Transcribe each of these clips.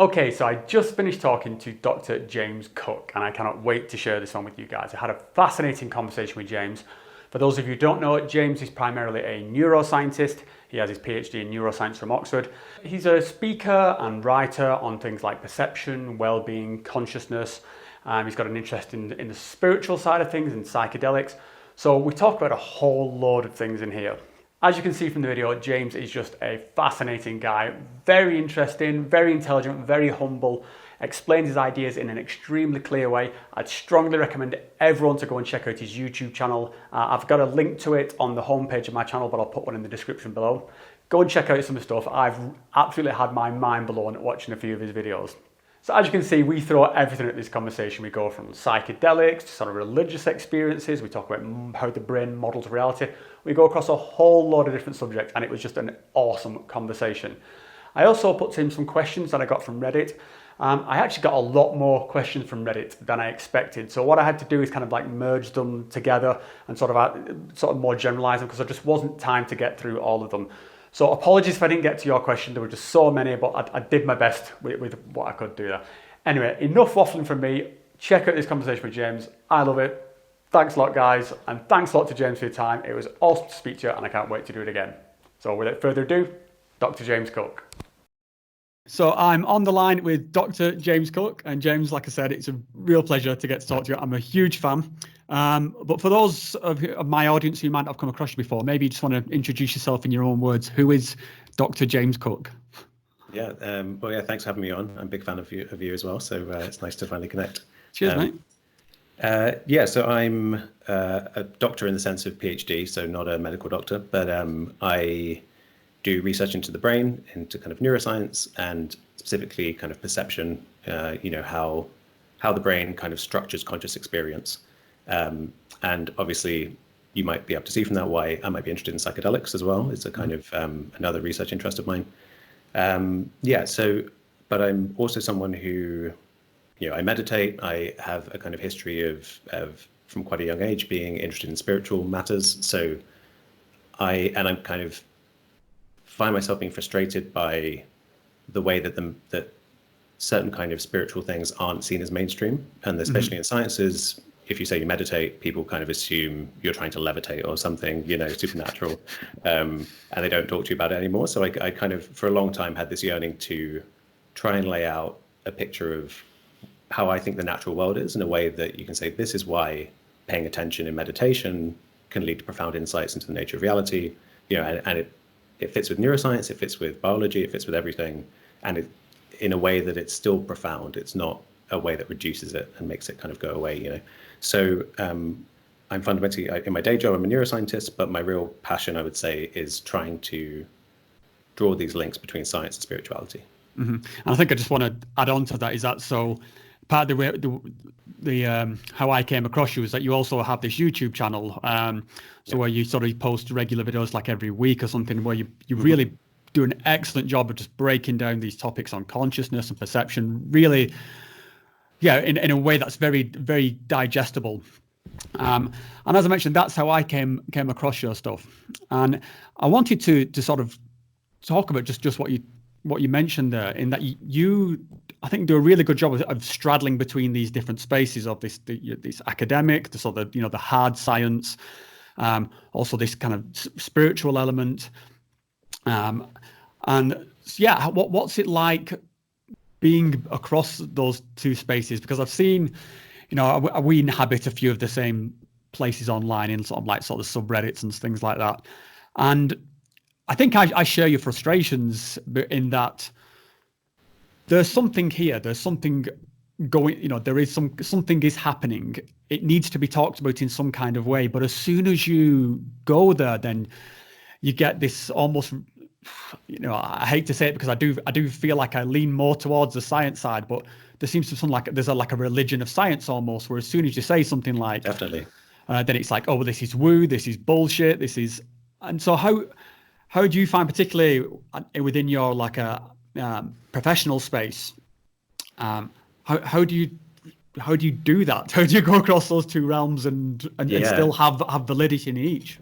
Okay, so I just finished talking to Dr. James Cooke, and I cannot wait to share this one with you guys. I had a fascinating conversation with James. For those of you who don't know, James is primarily a neuroscientist. He has his PhD in neuroscience from Oxford. He's a speaker and writer on things like perception, well-being, consciousness. He's got an interest in the spiritual side of things and psychedelics. So we talk about a whole load of things in here. As you can see from the video, James is just a fascinating guy, very interesting, very intelligent, very humble, explains his ideas in an extremely clear way. I'd strongly recommend everyone to go and check out his YouTube channel. I've got a link to it on the homepage of my channel, but I'll put one in the description below. Go and check out some of the stuff. I've absolutely had my mind blown watching a few of his videos. So as you can see, we throw everything at this conversation. We go from psychedelics to sort of religious experiences. We talk about how the brain models reality. We go across a whole load of different subjects, and it was just an awesome conversation. I also put to him some questions that I got from Reddit. I actually got a lot more questions from Reddit than I expected. So what I had to do is kind of like merge them together and sort of more generalize them, because there just wasn't time to get through all of them. So apologies if I didn't get to your question. There were just so many, but I did my best with what I could do there. Anyway, enough waffling from me. Check out this conversation with James. I love it. Thanks a lot, guys. And thanks a lot to James for your time. It was awesome to speak to you, and I can't wait to do it again. So without further ado, Dr. James Cooke. So I'm on the line with Dr. James Cooke, and James, like I said, it's a real pleasure to get to talk to you. I'm a huge fan. But for those of my audience who might not have come across you before, maybe you just want to introduce yourself in your own words. Who is Dr. James Cooke? Yeah, thanks for having me on. I'm a big fan of you as well, so it's nice to finally connect. Cheers, mate. So I'm a doctor in the sense of PhD, so not a medical doctor, but I do research into the brain, into kind of neuroscience, and specifically kind of perception, how the brain kind of structures conscious experience. And obviously, you might be able to see from that why I might be interested in psychedelics as well. It's a kind of another research interest of mine. But I'm also someone who, I meditate. I have a kind of history of from quite a young age being interested in spiritual matters. So I'm kind of find myself being frustrated by the way that certain kind of spiritual things aren't seen as mainstream, and especially in sciences. If you say you meditate, people kind of assume you're trying to levitate or something, supernatural, and they don't talk to you about it anymore. So I kind of, for a long time, had this yearning to try and lay out a picture of how I think the natural world is in a way that you can say, this is why paying attention in meditation can lead to profound insights into the nature of reality, and it fits with neuroscience, it fits with biology, it fits with everything, and it, in a way that it's still profound. It's not a way that reduces it and makes it kind of go away, So I'm fundamentally, in my day job, I'm a neuroscientist, but my real passion, I would say, is trying to draw these links between science and spirituality. Mm-hmm. And I think I just want to add on to that, is that so part of the how I came across you is that you also have this YouTube channel, where you sort of post regular videos like every week or something, where you really do an excellent job of just breaking down these topics on consciousness and perception, really, in a way that's very, very digestible. And as I mentioned, that's how I came across your stuff. And I wanted to sort of talk about just what you mentioned there, in that you I think do a really good job of straddling between these different spaces of this academic, the sort of the hard science, also this kind of spiritual element, what's it like being across those two spaces? Because I've seen, we inhabit a few of the same places online in sort of subreddits and things like that, and I think I share your frustrations in that there's something here, there's something going, there is something is happening. It needs to be talked about in some kind of way. But as soon as you go there, then you get this almost, I hate to say it because I do feel like I lean more towards the science side, but there seems to be there's a religion of science almost, where as soon as you say something like, definitely, then it's like, oh, well, this is woo, this is bullshit, and so how do you find, particularly within your professional space, how do you do that? How do you go across those two realms and still have validity in each?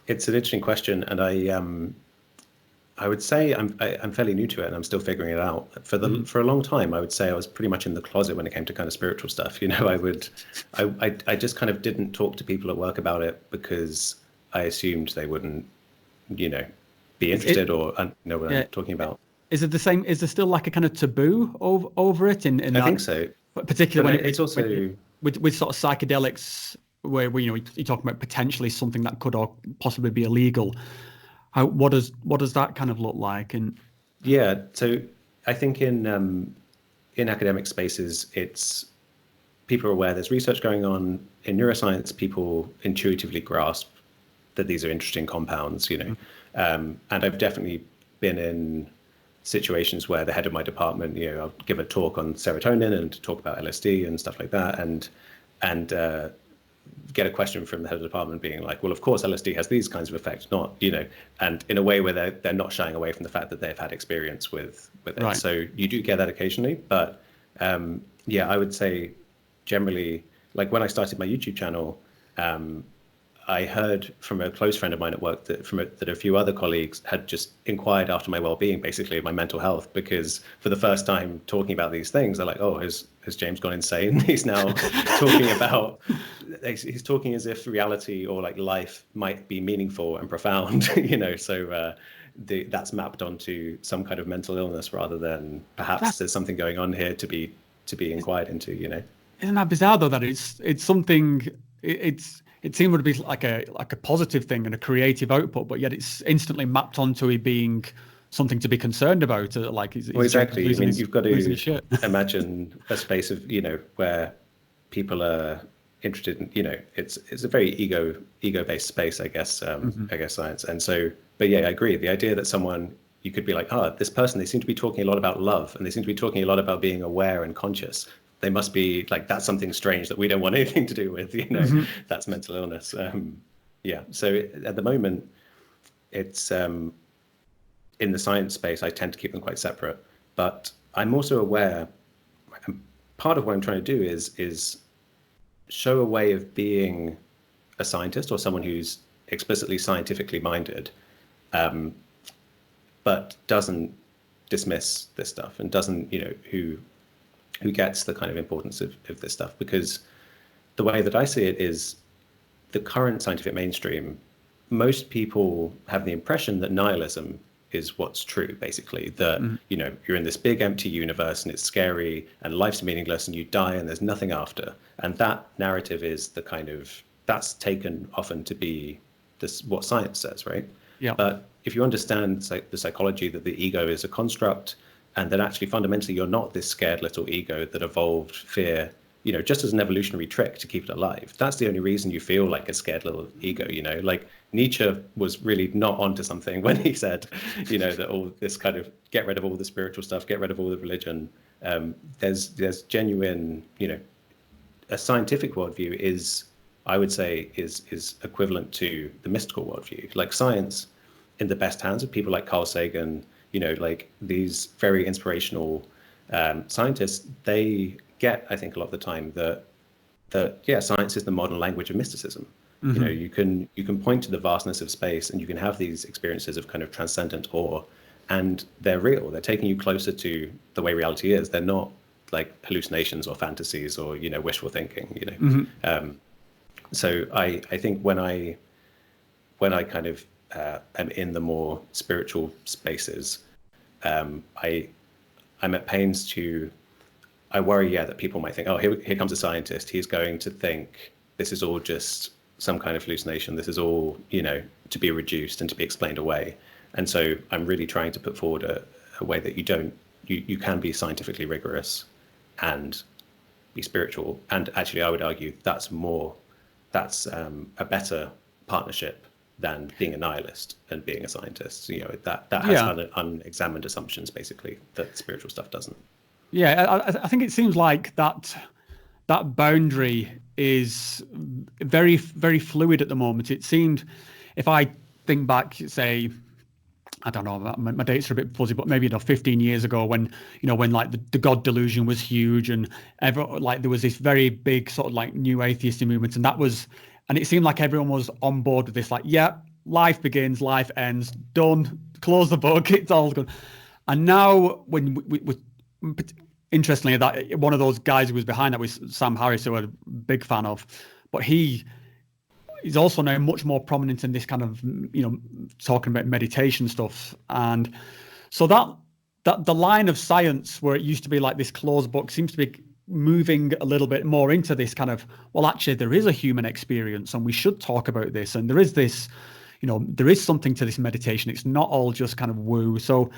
It's an interesting question, and I would say I'm fairly new to it, and I'm still figuring it out. For a long time, I would say I was pretty much in the closet when it came to kind of spiritual stuff. I just kind of didn't talk to people at work about it because I assumed they wouldn't, be interested or know what I'm talking about. Is it the same? Is there still like a kind of taboo over it? I think so. Particularly when it's also with sort of psychedelics, where you're talking about potentially something that could or possibly be illegal. What does that kind of look like? And yeah, so I think in academic spaces, it's people are aware there's research going on. In neuroscience, people intuitively grasp that these are interesting compounds, and I've definitely been in situations where the head of my department, I'll give a talk on serotonin and talk about LSD and stuff like that, and get a question from the head of the department being like, well, of course LSD has these kinds of effects, not, and in a way where they're not shying away from the fact that they've had experience with it. Right. So you do get that occasionally, but I would say generally, like when I started my YouTube channel, I heard from a close friend of mine at work that a few other colleagues had just inquired after my well-being, basically my mental health, because for the first time talking about these things, they're like, oh, has James gone insane? He's now he's talking as if reality or like life might be meaningful and profound, so that's mapped onto some kind of mental illness rather than perhaps there's something going on here to be inquired into, Isn't that bizarre though, that it's something, it seemed to be like a positive thing and a creative output, but yet it's instantly mapped onto it being something to be concerned about. Exactly. I mean, you've got to imagine a space of where people are interested in it's a very ego-based space, I guess. I guess science, and so. But yeah, I agree. The idea that you could be like, this person, they seem to be talking a lot about love, and they seem to be talking a lot about being aware and conscious. They must be like, that's something strange that we don't want anything to do with, that's mental illness. So at the moment, it's in the science space, I tend to keep them quite separate, but I'm also aware, part of what I'm trying to do is show a way of being a scientist or someone who's explicitly scientifically minded, but doesn't dismiss this stuff and doesn't, who gets the kind of importance of this stuff. Because the way that I see it is the current scientific mainstream, most people have the impression that nihilism is what's true, basically, that, you're in this big empty universe and it's scary and life's meaningless and you die and there's nothing after. And that narrative is that's taken often to be what science says, right? Yeah. But if you understand the psychology that the ego is a construct, and that actually fundamentally you're not this scared little ego that evolved fear, just as an evolutionary trick to keep it alive. That's the only reason you feel like a scared little ego, like Nietzsche was really not onto something when he said, that all this kind of get rid of all the spiritual stuff, get rid of all the religion. There's genuine, a scientific worldview is, I would say, is equivalent to the mystical worldview. Like science in the best hands of people like Carl Sagan, like these very inspirational scientists, they get, I think, a lot of the time that science is the modern language of mysticism. You can point to the vastness of space and you can have these experiences of kind of transcendent awe, and they're real. They're taking you closer to the way reality is. They're not like hallucinations or fantasies or wishful thinking. So I think when I kind of am in the more spiritual spaces, I'm at pains I worry, that people might think, oh, here comes a scientist. He's going to think this is all just some kind of hallucination. This is all, to be reduced and to be explained away. And so I'm really trying to put forward a way that you can be scientifically rigorous and be spiritual. And actually, I would argue that's a better partnership than being a nihilist and being a scientist. That has unexamined assumptions, basically, that spiritual stuff doesn't. Yeah, I think it seems like that boundary is very, very fluid at the moment. It seemed, if I think back, say, I don't know, my dates are a bit fuzzy, but maybe 15 years ago when like the God delusion was huge and there was this very big sort of like new atheistic movement, and it seemed like everyone was on board with this, like, life begins, life ends, done, close the book, it's all good. And now when we interestingly, that one of those guys who was behind that was Sam Harris, who I'm a big fan of, but he's also now much more prominent in this kind of, talking about meditation stuff. And so that the line of science where it used to be like this closed book seems to be moving a little bit more into this kind of, well, actually there is a human experience and we should talk about this. And there is this, there is something to this meditation. It's not all just kind of woo. So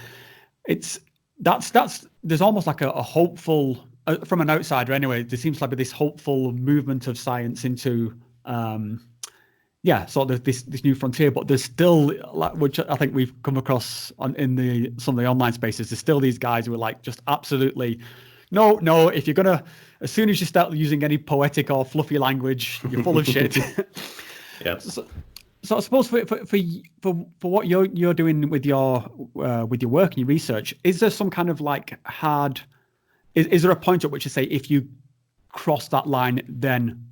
there's almost like a hopeful, from an outsider anyway, there seems like this hopeful movement of science into, sort of this new frontier. But there's still, which I think we've come across in some of the online spaces, there's still these guys who are like just absolutely, no, if you're gonna, as soon as you start using any poetic or fluffy language, you're full of shit. Yeah. So I suppose for what you're doing with your work and your research, is there some kind of like hard? Is there a point at which you say if you cross that line, then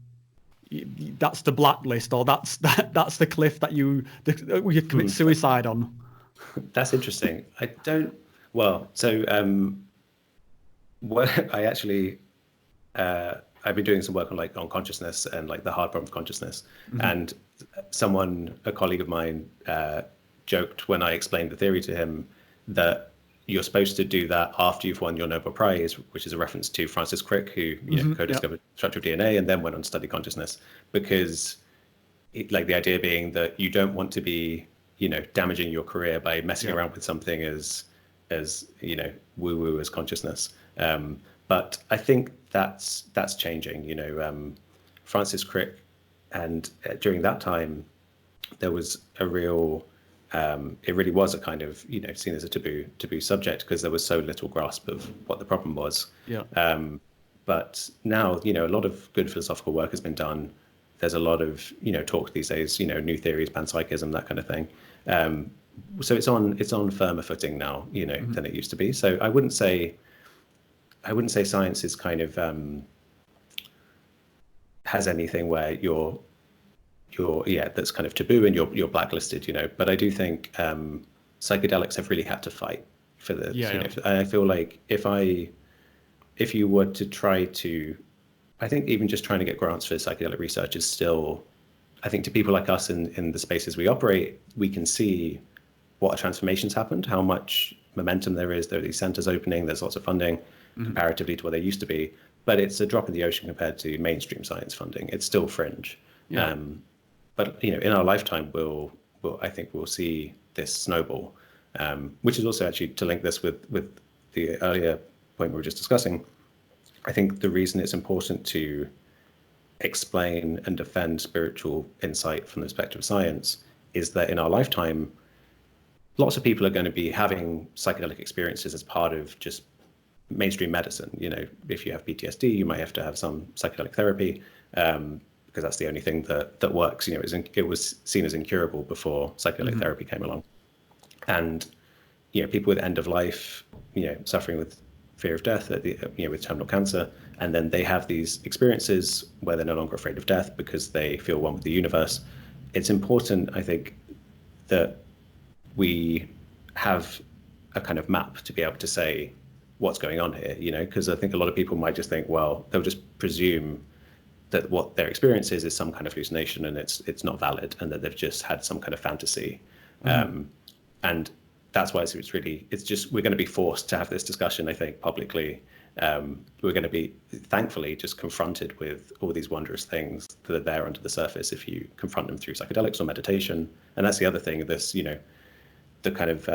that's the blacklist, or that's the cliff that you commit suicide on? That's interesting. I actually I've been doing some work on consciousness and like the hard problem of consciousness. Mm-hmm. And a colleague of mine, joked when I explained the theory to him that you're supposed to do that after you've won your Nobel Prize, which is a reference to Francis Crick, who co-discovered structure of DNA and then went on to study consciousness, because the idea being that you don't want to be, damaging your career by messing around with something as woo-woo as consciousness. But I think that's changing. Francis Crick, and during that time, there was a real, it really was a kind of, seen as a taboo subject because there was so little grasp of what the problem was. Yeah. But now, a lot of good philosophical work has been done. There's a lot of, talk these days, new theories, panpsychism, that kind of thing. So it's on firmer footing now, Mm-hmm. than it used to be. So I wouldn't say science is kind of has anything where you're that's kind of taboo and you're blacklisted, but I do think psychedelics have really had to fight for the and I feel like if you were to try to, I think even just trying to get grants for psychedelic research is still, I think to people like us in the spaces we operate, we can see what transformations happened, how much momentum there is. There are these centers opening, there's lots of funding comparatively to what there used to be, but it's a drop in the ocean compared to mainstream science funding. It's still fringe. Yeah. But in our lifetime, I think we'll see this snowball, which is also actually to link this with the earlier point we were just discussing. I think the reason it's important to explain and defend spiritual insight from the perspective of science is that in our lifetime, lots of people are going to be having psychedelic experiences as part of just mainstream medicine. If you have PTSD, you might have to have some psychedelic therapy, because that's the only thing that works. It was seen as incurable before psychedelic therapy came along. And people with end of life, suffering with fear of death, with terminal cancer, and then they have these experiences where they're no longer afraid of death because they feel one with the universe. It's important, I think, that we have a kind of map to be able to say what's going on here, because I think a lot of people might just think, well, they'll just presume that what their experience is some kind of hallucination and it's not valid, and that they've just had some kind of fantasy. And that's why it's just, we're going to be forced to have this discussion, I think, publicly. We're going to be, thankfully, just confronted with all these wondrous things that are there under the surface if you confront them through psychedelics or meditation. And that's the other thing, this, the kind of,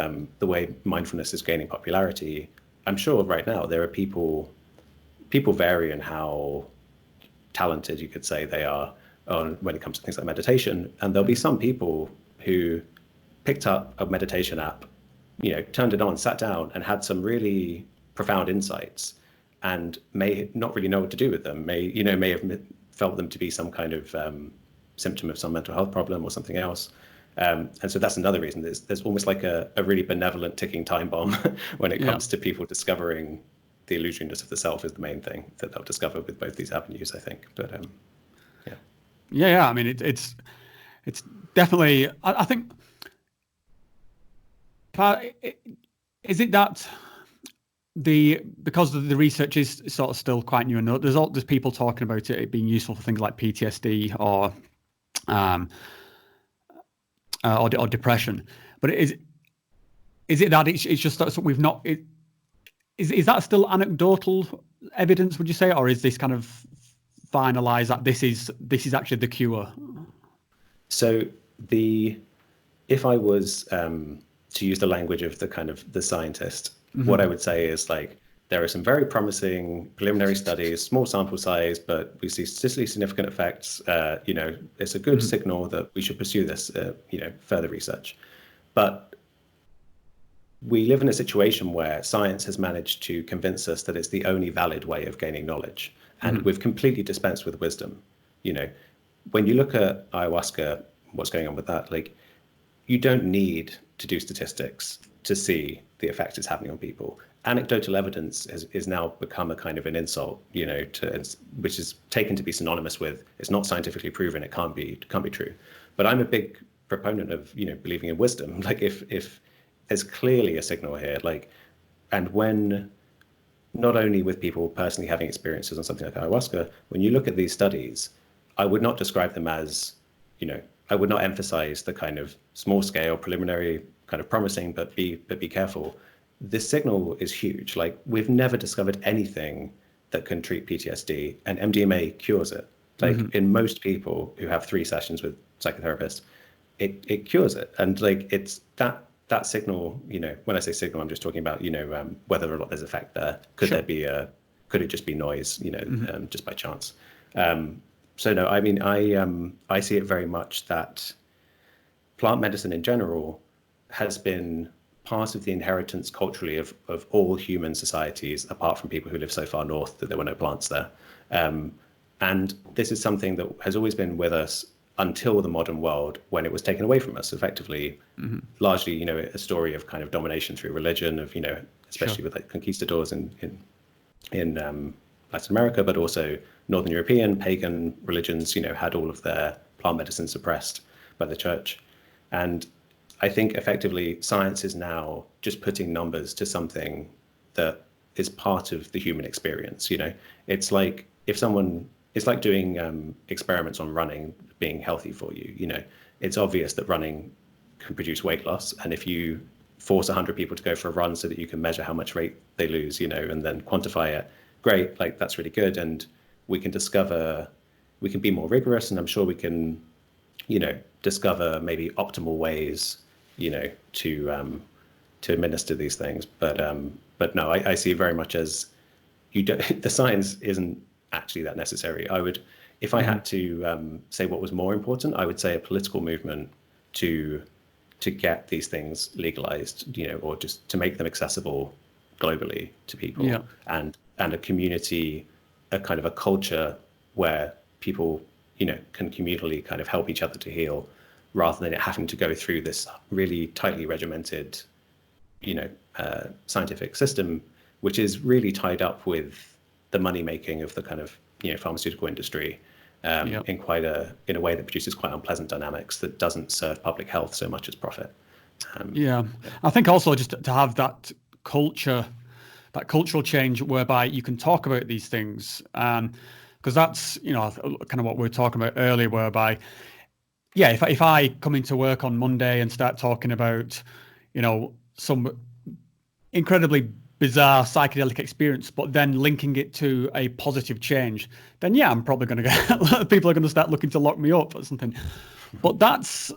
the way mindfulness is gaining popularity. I'm sure right now there are people vary in how talented, you could say, they are when it comes to things like meditation. And there'll be some people who picked up a meditation app, turned it on, sat down, and had some really profound insights, and may not really know what to do with them. May have felt them to be some kind of symptom of some mental health problem or something else. And so that's another reason. There's almost like a really benevolent ticking time bomb when it comes to people discovering the illusoriness of the self is the main thing that they'll discover with both these avenues, I think. But yeah. I mean, it's definitely. I think. Is it that because the research is sort of still quite new, and there's people talking about it being useful for things like PTSD or depression, but is it that it's just that we've not? Is that still anecdotal evidence? Would you say, or is this kind of finalized that this is actually the cure? So if I was to use the language of the scientist, what I would say is like there are some very promising preliminary studies, small sample size, but we see statistically significant effects. It's a good signal that we should pursue this, further research. But we live in a situation where science has managed to convince us that it's the only valid way of gaining knowledge, and we've completely dispensed with wisdom. When you look at ayahuasca, what's going on with that? Like, you don't need to do statistics to see the effect it's having on people. Anecdotal evidence is now become a kind of an insult, which is taken to be synonymous with it's not scientifically proven, it can't be true. But I'm a big proponent of believing in wisdom. Like if there's clearly a signal here, and when not only with people personally having experiences on something like ayahuasca, when you look at these studies, I would not describe them as, I would not emphasize the kind of small scale preliminary kind of promising, but be careful. This signal is huge. Like, we've never discovered anything that can treat PTSD, and MDMA cures it. Like in most people who have 3 sessions with psychotherapists, it cures it. And like, it's that signal, when I say signal, I'm just talking about, whether or not there's effect there. Could it just be noise, just by chance? So no, I mean, I see it very much that plant medicine in general has been part of the inheritance culturally of all human societies, apart from people who live so far north that there were no plants there. And this is something that has always been with us until the modern world, when it was taken away from us, effectively, largely, a story of kind of domination through religion, of, especially with like conquistadors in Latin America, but also Northern European pagan religions, had all of their plant medicine suppressed by the church. And I think effectively science is now just putting numbers to something that is part of the human experience. It's like it's like doing experiments on running being healthy for you. It's obvious that running can produce weight loss, and if you force 100 people to go for a run so that you can measure how much weight they lose, and then quantify it, great, like that's really good. And we can be more rigorous, and I'm sure we can, discover maybe optimal ways, to administer these things. But no, I see very much as the science isn't actually that necessary. If I had to say what was more important, I would say a political movement to get these things legalized, or just to make them accessible globally to people, and a community, a kind of a culture where people, can communally kind of help each other to heal, rather than it having to go through this really tightly regimented, scientific system, which is really tied up with the money making of the kind of, pharmaceutical industry, in a way that produces quite unpleasant dynamics that doesn't serve public health so much as profit. I think also just to have that cultural change whereby you can talk about these things, because that's kind of what we were talking about earlier, whereby if I come into work on Monday and start talking about some incredibly bizarre psychedelic experience, but then linking it to a positive change, then I'm probably going to get people are going to start looking to lock me up or something. But that's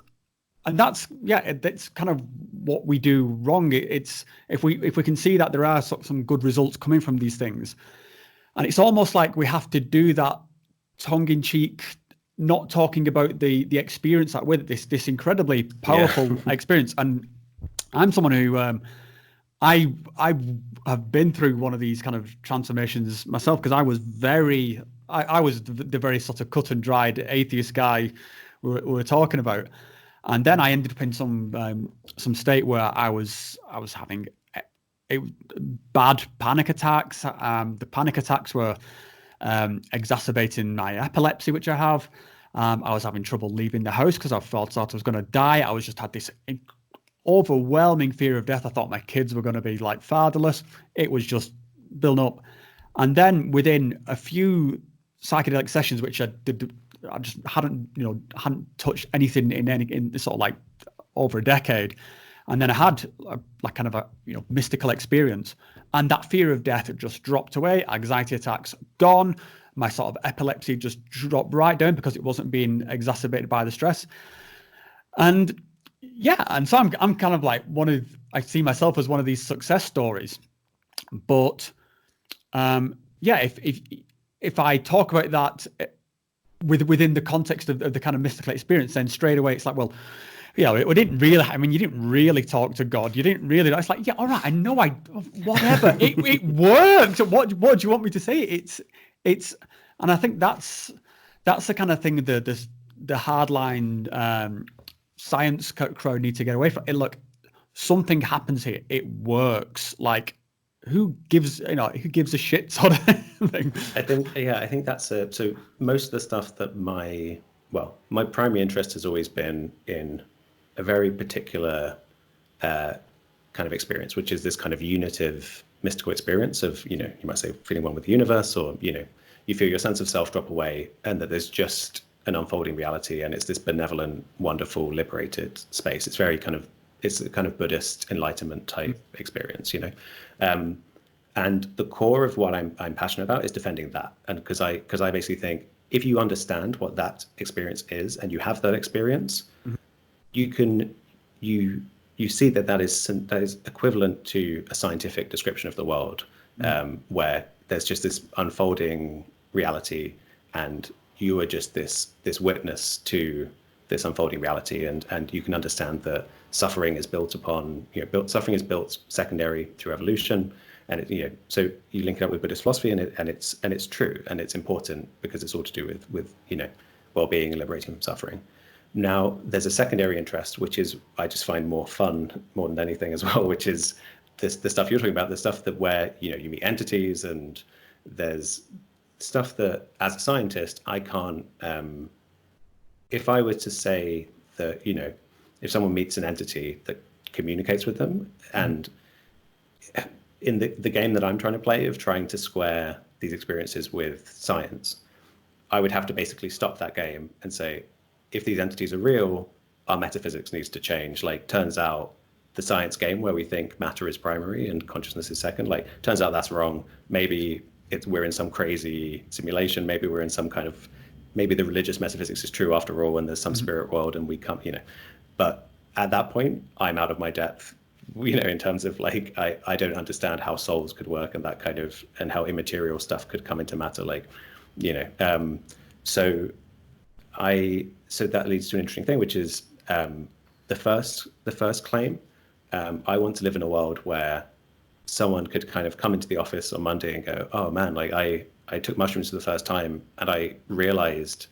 kind of what we do wrong. It's if we can see that there are some good results coming from these things, and it's almost like we have to do that tongue in cheek, not talking about the experience that with this incredibly powerful experience. And I'm someone who I have been through one of these kind of transformations myself, because I was the very sort of cut and dried atheist guy we were talking about. And then I ended up in some state where I was having bad panic attacks. The panic attacks were exacerbating my epilepsy, which I have, I was having trouble leaving the house because I thought I was going to die. I was just had this overwhelming fear of death. I thought my kids were going to be like fatherless. It was just building up. And then within a few psychedelic sessions, which I did, I just hadn't touched anything in sort of like over a decade. And then I had kind of a mystical experience, and that fear of death had just dropped away. Anxiety attacks gone. My sort of epilepsy just dropped right down because it wasn't being exacerbated by the stress. And yeah, and so I'm kind of like I see myself as one of these success stories. But yeah, if I talk about that within the context of the kind of mystical experience, then straight away it's like, well, it didn't really. I mean, you didn't really talk to God. You didn't really. It's like, yeah, all right, I know. Whatever. it worked. What do you want me to say? It's, and I think that's the kind of thing the hardline science crowd need to get away from. Look, something happens here. It works. Like, who gives a shit sort of thing. I think that's so most of the stuff that my primary interest has always been in a very particular kind of experience, which is this kind of unitive mystical experience of, you might say feeling one with the universe, or, you feel your sense of self drop away and that there's just an unfolding reality, and it's this benevolent, wonderful, liberated space. It's very it's a kind of Buddhist enlightenment type experience, and the core of what I'm passionate about is defending that. And because I basically think if you understand what that experience is and you have that experience, you see that is equivalent to a scientific description of the world, where there's just this unfolding reality, and you are just this witness to this unfolding reality, and you can understand that suffering is built upon suffering is built secondary through evolution, and so you link it up with Buddhist philosophy, and it's true, and it's important because it's all to do with well-being and liberating from suffering. Now, there's a secondary interest, which is I just find more fun more than anything as well, which is the stuff you're talking about, the stuff that where you meet entities, and there's stuff that as a scientist I can't. If I were to say that if someone meets an entity that communicates with them, and in the game that I'm trying to play of trying to square these experiences with science, I would have to basically stop that game and say, if these entities are real, our metaphysics needs to change. Like, turns out the science game where we think matter is primary and consciousness is second, turns out that's wrong. Maybe we're in some crazy simulation. Maybe we're in some kind of, maybe the religious metaphysics is true after all, and there's some spirit world, and we come, but at that point, I'm out of my depth, in terms of I don't understand how souls could work, and that kind of, and how immaterial stuff could come into matter, so that leads to an interesting thing, which is the first claim. I want to live in a world where someone could kind of come into the office on Monday and go, oh man, I took mushrooms for the first time, and I realized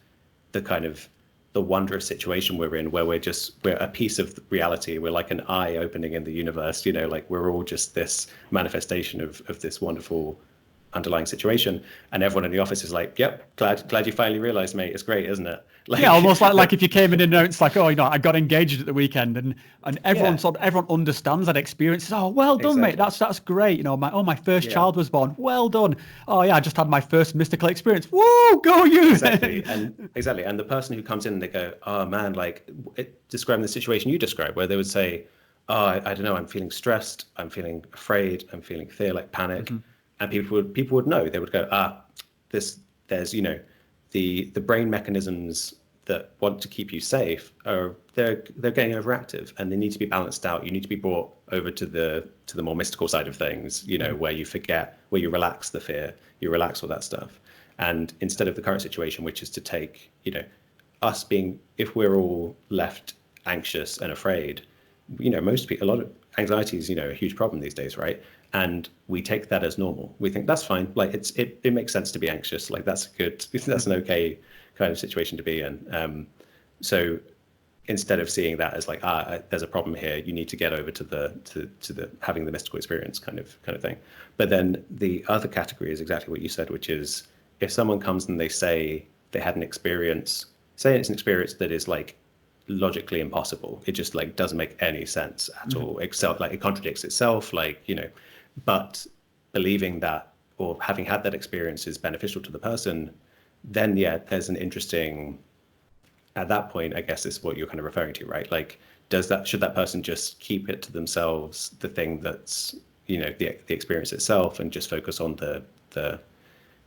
the wondrous situation we're in, where we're a piece of reality. We're like an eye opening in the universe, we're all just this manifestation of this wonderful underlying situation, and everyone in the office is like, yep, glad you finally realized, mate. It's great, isn't it? Almost like if you came in and announced like, oh, I got engaged at the weekend, and everyone everyone understands that experience. Oh, well done, mate. That's great. My first child was born. Well done. Oh yeah, I just had my first mystical experience. Whoa, go you! Exactly, and the person who comes in and they go, oh man, describing the situation you described, where they would say, oh, I don't know, I'm feeling stressed, I'm feeling afraid, I'm feeling fear, panic. Mm-hmm. And people would know. They would go, there's the brain mechanisms that want to keep you safe they're getting overactive, and they need to be balanced out. You need to be brought over to the more mystical side of things, where you forget, where you relax the fear, you relax all that stuff. And instead of the current situation, which is to take, us being, if we're all left anxious and afraid, most people, a lot of anxiety is, a huge problem these days, right? And we take that as normal. We think that's fine. It makes sense to be anxious. That's an okay kind of situation to be in. So instead of seeing that as there's a problem here, you need to get over to the having the mystical experience kind of thing. But then the other category is exactly what you said, which is if someone comes and they say they had an experience saying it's an experience that is like logically impossible. It just like doesn't make any sense at all. Itself, like it contradicts itself, like, you know, but believing that or having had that experience is beneficial to the person, then yeah, there's an interesting, at that point, I guess is what you're kind of referring to, right? Like, should that person just keep it to themselves, the thing that's, you know, the experience itself, and just focus on the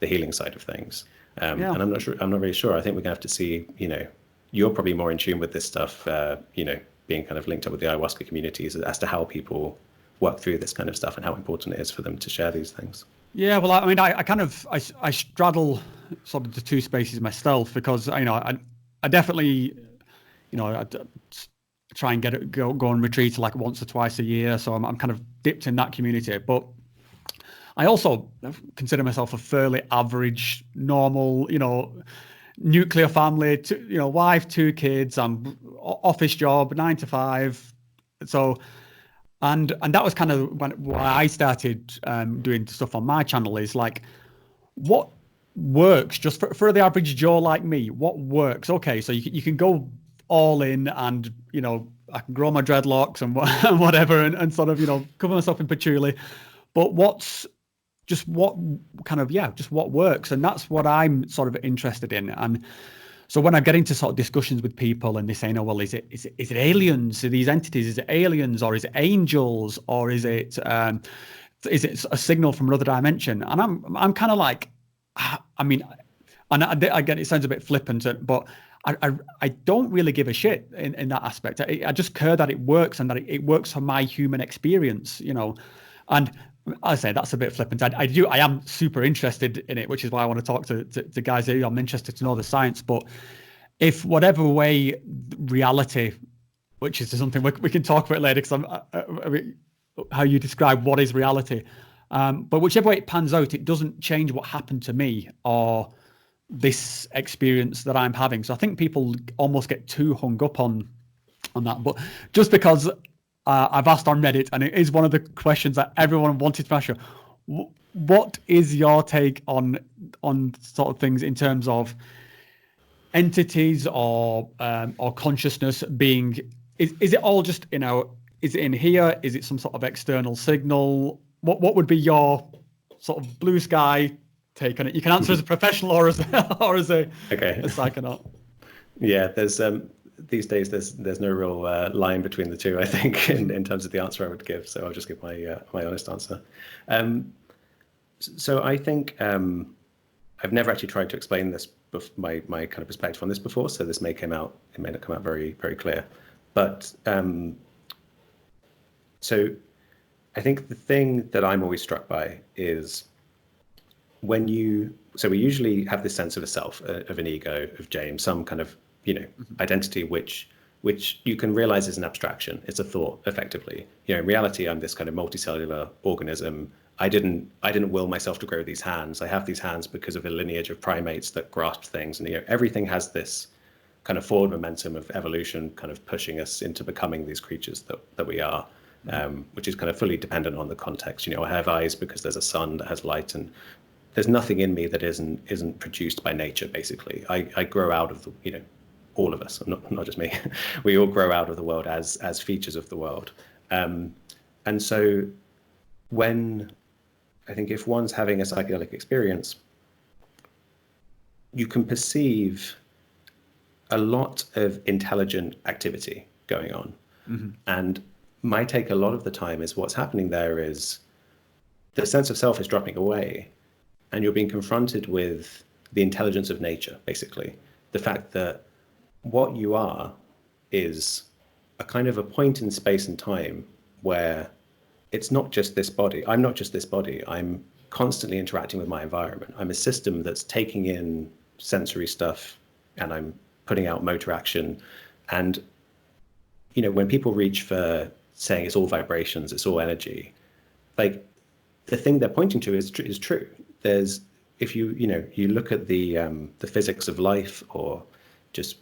healing side of things? And I'm not really sure. I think we're gonna have to see, you know, you're probably more in tune with this stuff, you know, being kind of linked up with the ayahuasca communities, as to how people work through this kind of stuff and how important it is for them to share these things. Yeah, well, I mean, I straddle sort of the two spaces myself, because, you know, I definitely, you know, I try and go on retreat like once or twice a year. So I'm kind of dipped in that community. But I also consider myself a fairly average, normal, you know, nuclear family, you know, wife, 2 kids, office job, 9 to 5. So, and that was kind of why I started doing stuff on my channel, is like, what works just for the average Joe like me? What works? Okay, so you can go all in, and, you know, I can grow my dreadlocks and whatever, and sort of, you know, cover myself in patchouli. But what works? And that's what I'm sort of interested in. And so when I get into sort of discussions with people and they say, no, well, is it aliens? Are these entities? Is it aliens, or is it angels, or is it a signal from another dimension? And I'm kind of like, I mean, and I get, it sounds a bit flippant, but I don't really give a shit in that aspect. I just care that it works, and that it works for my human experience, you know. And I say that's a bit flippant. I am super interested in it, which is why I want to talk to guys here. I'm interested to know the science. But if whatever way reality, which is something we can talk about later, because I mean, how you describe what is reality, but whichever way it pans out, it doesn't change what happened to me or this experience that I'm having. So I think people almost get too hung up on that. But just because I've asked on Reddit, and it is one of the questions that everyone wanted to ask you, what is your take on sort of things in terms of entities or consciousness being? Is it all just, you know? Is it in here? Is it some sort of external signal? What would be your sort of blue sky take on it? You can answer as a professional or as a psychonaut. Yeah, there's these days there's no real line between the two, I think, in terms of the answer I would give. So I'll just give my honest answer. So I think I've never actually tried to explain this, my kind of perspective on this before. So this may not come out very, very clear. But so I think the thing that I'm always struck by is so we usually have this sense of a self, of an ego, of James, some kind of, you know, identity, which you can realize is an abstraction. It's a thought, effectively. You know, in reality, I'm this kind of multicellular organism. I didn't will myself to grow these hands. I have these hands because of a lineage of primates that grasp things, and, you know, everything has this kind of forward momentum of evolution, kind of pushing us into becoming these creatures that we are, which is kind of fully dependent on the context. You know, I have eyes because there's a sun that has light, and there's nothing in me that isn't produced by nature. Basically, I grow out of the, you know, all of us, not just me. We all grow out of the world as features of the world. And so when, I think if one's having a psychedelic experience, you can perceive a lot of intelligent activity going on. Mm-hmm. And my take a lot of the time is what's happening there is the sense of self is dropping away, and you're being confronted with the intelligence of nature, basically. The fact that what you are is a kind of a point in space and time where it's not just this body. I'm not just this body. I'm constantly interacting with my environment. I'm a system that's taking in sensory stuff, and I'm putting out motor action. And, you know, when people reach for saying it's all vibrations, it's all energy, like, the thing they're pointing to is true. There's, if you look at the physics of life, or just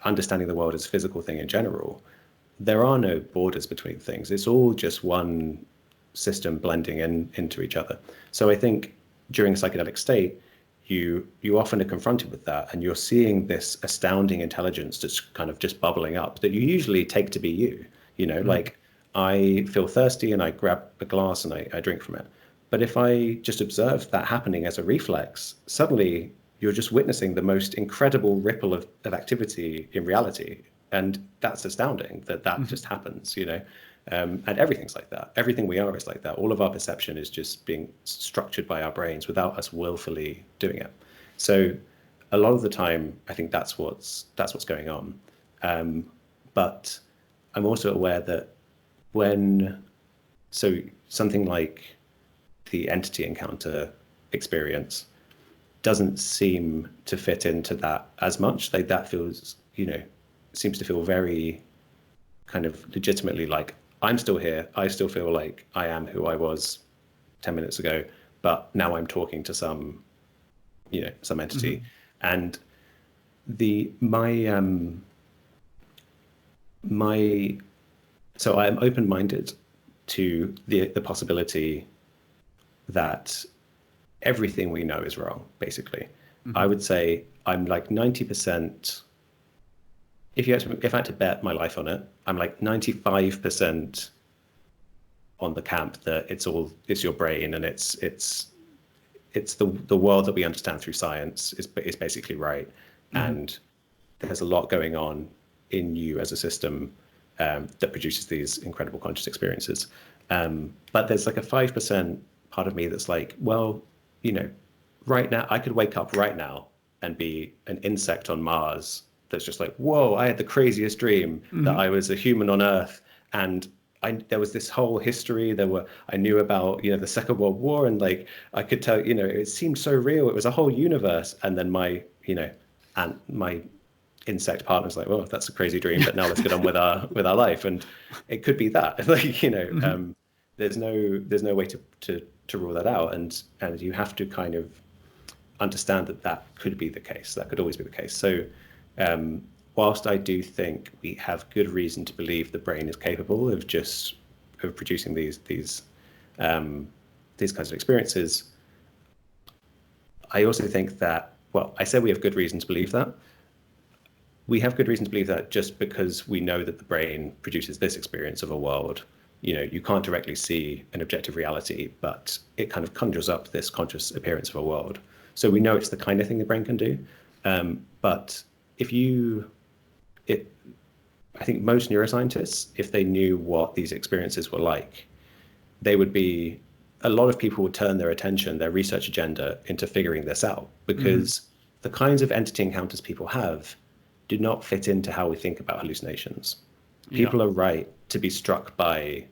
understanding the world as a physical thing in general, there are no borders between things. It's all just one system blending into each other. So I think during a psychedelic state, you often are confronted with that, and you're seeing this astounding intelligence that's kind of just bubbling up that you usually take to be you. Like I feel thirsty and I grab a glass and I drink from it. But if I just observe that happening as a reflex, suddenly you're just witnessing the most incredible ripple of activity in reality. And that's astounding that just happens, and everything's like that. Everything we are is like that. All of our perception is just being structured by our brains without us willfully doing it. So a lot of the time, I think that's what's going on. But I'm also aware that so something like the entity encounter experience doesn't seem to fit into that as much. Like that feels, seems to feel very kind of legitimately like, I'm still here. I still feel like I am who I was 10 minutes ago, but now I'm talking to some entity. And so I'm open-minded to the possibility that everything we know is wrong, basically. I would say I'm like 90%. If I had to bet my life on it, I'm like 95% on the camp that it's your brain, and it's the world that we understand through science is basically right. And there's a lot going on in you as a system that produces these incredible conscious experiences. But there's like a 5% part of me that's like, well, right now I could wake up right now and be an insect on Mars that's just like, whoa, I had the craziest dream that I was a human on Earth, and there was this whole history. I knew about the Second World War, and like I could tell, it seemed so real. It was a whole universe. And then my insect partner's like, well, that's a crazy dream, but now let's get on with our life. And it could be that, like, there's no way to rule that out, and you have to kind of understand that could be the case. That could always be the case. So whilst I do think we have good reason to believe the brain is capable of producing these kinds of experiences, I also think that, well, I said we have good reason to believe that. We have good reason to believe that just because we know that the brain produces this experience of a world. You can't directly see an objective reality, but it kind of conjures up this conscious appearance of a world. So we know it's the kind of thing the brain can do. But I think most neuroscientists, if they knew what these experiences were like, a lot of people would turn their attention, their research agenda, into figuring this out, because the kinds of entity encounters people have do not fit into how we think about hallucinations. People are right to be struck by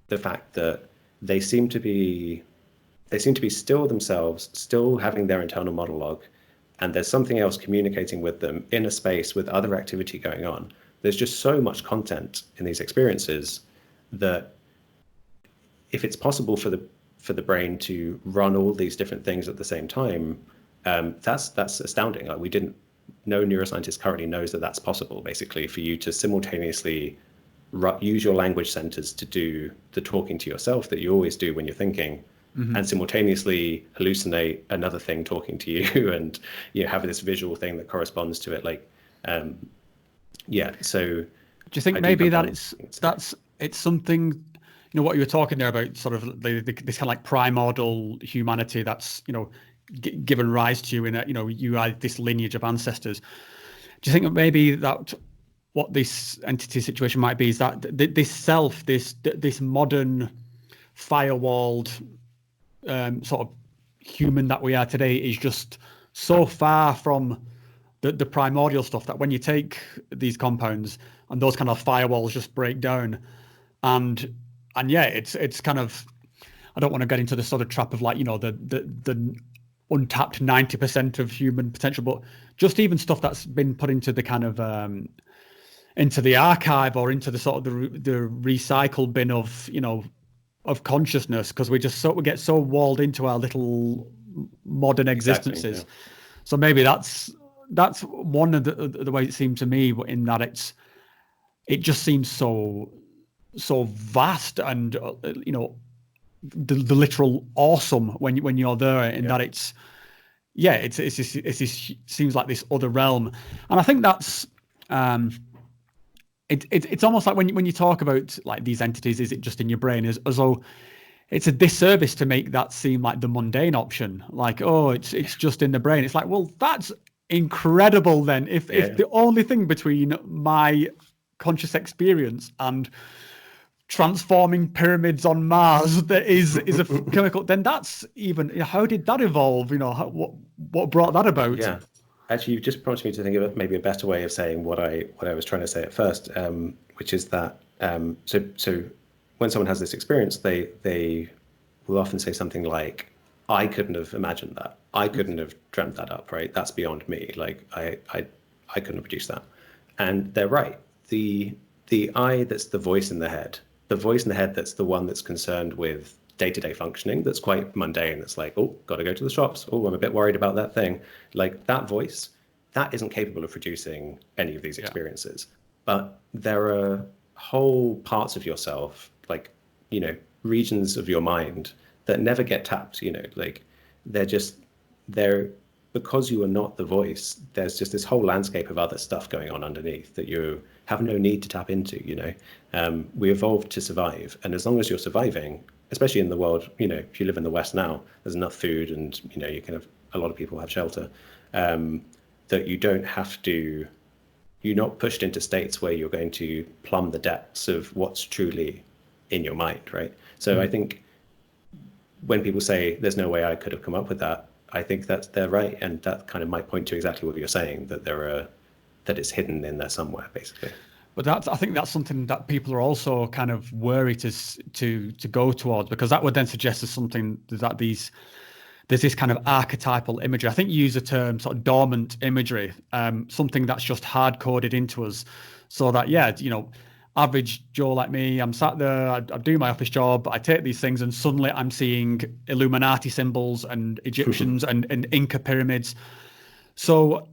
the fact that they seem to be still themselves, still having their internal monologue, and there's something else communicating with them in a space with other activity going on. There's just so much content in these experiences that if it's possible for the brain to run all these different things at the same time, that's astounding. Like no neuroscientist currently knows that that's possible, basically, for you to simultaneously use your language centers to do the talking to yourself that you always do when you're thinking, and simultaneously hallucinate another thing talking to you, and have this visual thing that corresponds to it. Like, so do you think maybe that it's something, what you were talking there about, sort of this kind of like primordial humanity that's given rise to you in that you had this lineage of ancestors. Do you think that maybe that what this entity situation might be is that this modern firewalled sort of human that we are today is just so far from the primordial stuff that when you take these compounds and those kind of firewalls just break down, and it's kind of, I don't want to get into the sort of trap of like the untapped 90% of human potential, but just even stuff that's been put into the kind of into the archive or into the sort of the recycle bin of of consciousness, because we get so walled into our little modern existences. Exactly, yeah. So maybe that's one of the ways it seemed to me, in that it just seems so vast, and the literal awesome when you're there, in that yeah, it's seems like this other realm, and I think that's it's almost like when you talk about like these entities, is it just in your brain? As though it's a disservice to make that seem like the mundane option, like, oh, it's just in the brain. It's like, well, that's incredible then. If the only thing between my conscious experience and transforming pyramids on Mars that is a chemical, then that's even, how did that evolve? What brought that about? Yeah. Actually, you've just prompted me to think of maybe a better way of saying what I was trying to say at first, which is that so when someone has this experience, they will often say something like, "I couldn't have imagined that. I couldn't have dreamt that up. Right? That's beyond me. Like I couldn't have produced that." And they're right. The I that's the voice in the head, that's the one that's concerned with day-to-day functioning, that's quite mundane, that's like, oh, got to go to the shops, oh, I'm a bit worried about that thing. Like that voice, that isn't capable of producing any of these experiences. But there are whole parts of yourself, like, regions of your mind that never get tapped, like they're because you are not the voice, there's just this whole landscape of other stuff going on underneath that you have no need to tap into. We evolved to survive, and as long as you're surviving, especially in the world, if you live in the West now, there's enough food, and you can have, a lot of people have shelter, that you don't have to. You're not pushed into states where you're going to plumb the depths of what's truly in your mind, right? So I think when people say there's no way I could have come up with that, I think that they're right, and that kind of might point to exactly what you're saying, that it's hidden in there somewhere, basically. But I think that's something that people are also kind of worried to go towards, because that would then suggest there's something that there's this kind of archetypal imagery. I think you use the term sort of dormant imagery, something that's just hard coded into us, so that average Joe like me, I'm sat there, I do my office job, I take these things, and suddenly I'm seeing Illuminati symbols and Egyptians and Inca pyramids. So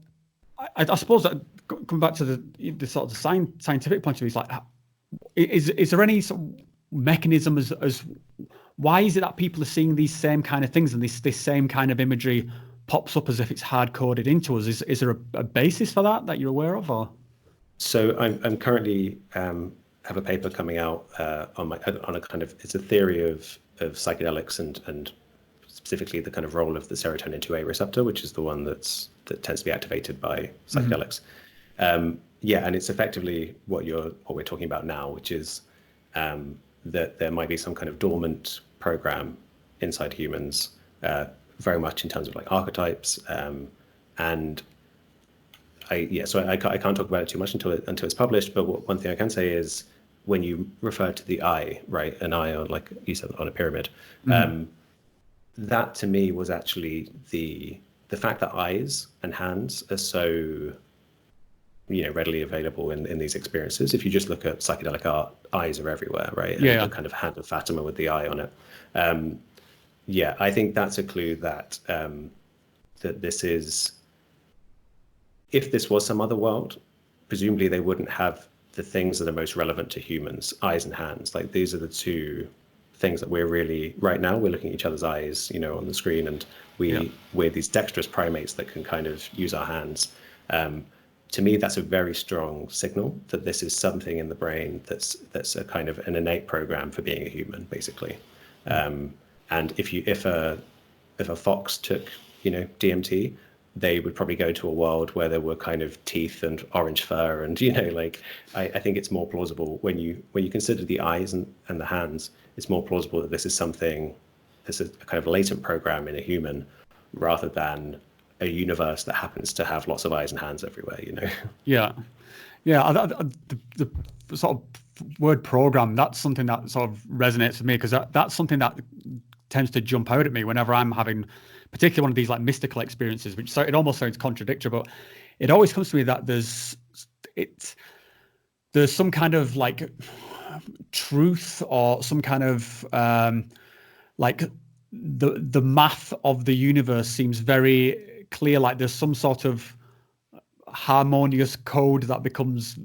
I suppose that coming back to the sort of the scientific point of view, it's like, is there any sort of mechanism as why is it that people are seeing these same kind of things, and this same kind of imagery pops up as if it's hard coded into us? Is there a basis for that you're aware of, or? So I'm currently have a paper coming out on a kind of, it's a theory of psychedelics and specifically the kind of role of the serotonin 2A receptor, which is the one that tends to be activated by psychedelics. And it's effectively what we're talking about now, which is that there might be some kind of dormant program inside humans, very much in terms of like archetypes, and so I can't talk about it too much until it's published. But one thing I can say is, when you refer to the eye, right, an eye on, like you said, on a pyramid, that to me was actually the fact that eyes and hands are so readily available in these experiences. If you just look at psychedelic art, eyes are everywhere, right? Yeah. And the kind of hand of Fatima with the eye on it. I think that's a clue that that this is. If this was some other world, presumably they wouldn't have the things that are most relevant to humans, eyes and hands. Like, these are the two things that we're really, right now, we're looking at each other's eyes, on the screen, and we're these dexterous primates that can kind of use our hands. To me, that's a very strong signal that this is something in the brain that's a kind of an innate program for being a human, basically. And if a fox took, DMT, they would probably go to a world where there were kind of teeth and orange fur, and I think it's more plausible when you consider the eyes and the hands. It's more plausible that this is something, this is a kind of latent program in a human, rather than a universe that happens to have lots of eyes and hands everywhere. Yeah. The sort of word program, that's something that sort of resonates with me, because that's something that tends to jump out at me whenever I'm having particularly one of these like mystical experiences, which it almost sounds contradictory, but it always comes to me that there's some kind of like truth, or some kind of like the math of the universe seems very clear. Like there's some sort of harmonious code that becomes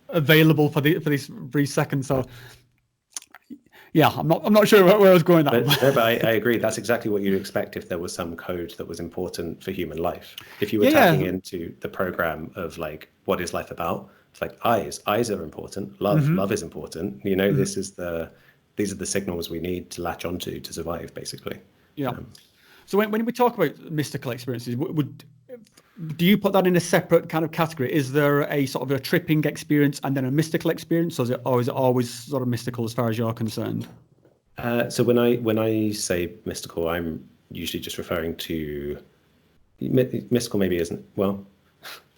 available for these brief seconds. So Yeah, I'm not sure where I was going. But I agree. That's exactly what you'd expect if there was some code that was important for human life. If you were tapping into the program of like, what is life about? It's like eyes are important. Love is important. You know, these are the signals we need to latch onto to survive, basically. Yeah. So when we talk about mystical experiences, do you put that in a separate kind of category? Is there a sort of a tripping experience and then a mystical experience, or is it always sort of mystical as far as you're concerned? So when I say mystical, I'm usually just referring to mystical. Maybe isn't well.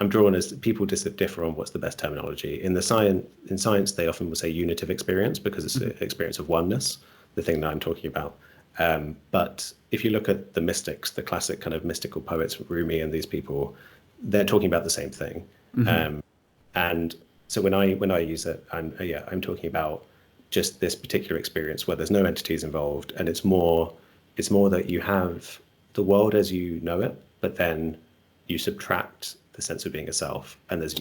I'm drawn as people differ on what's the best terminology. In science, they often will say unitive experience because it's an experience of oneness, the thing that I'm talking about. But if you look at the mystics, the classic kind of mystical poets, Rumi and these people, they're talking about the same thing. And so when I use it, I'm talking about just this particular experience where there's no entities involved, and it's more that you have the world as you know it, but then you subtract the sense of being a self, and there's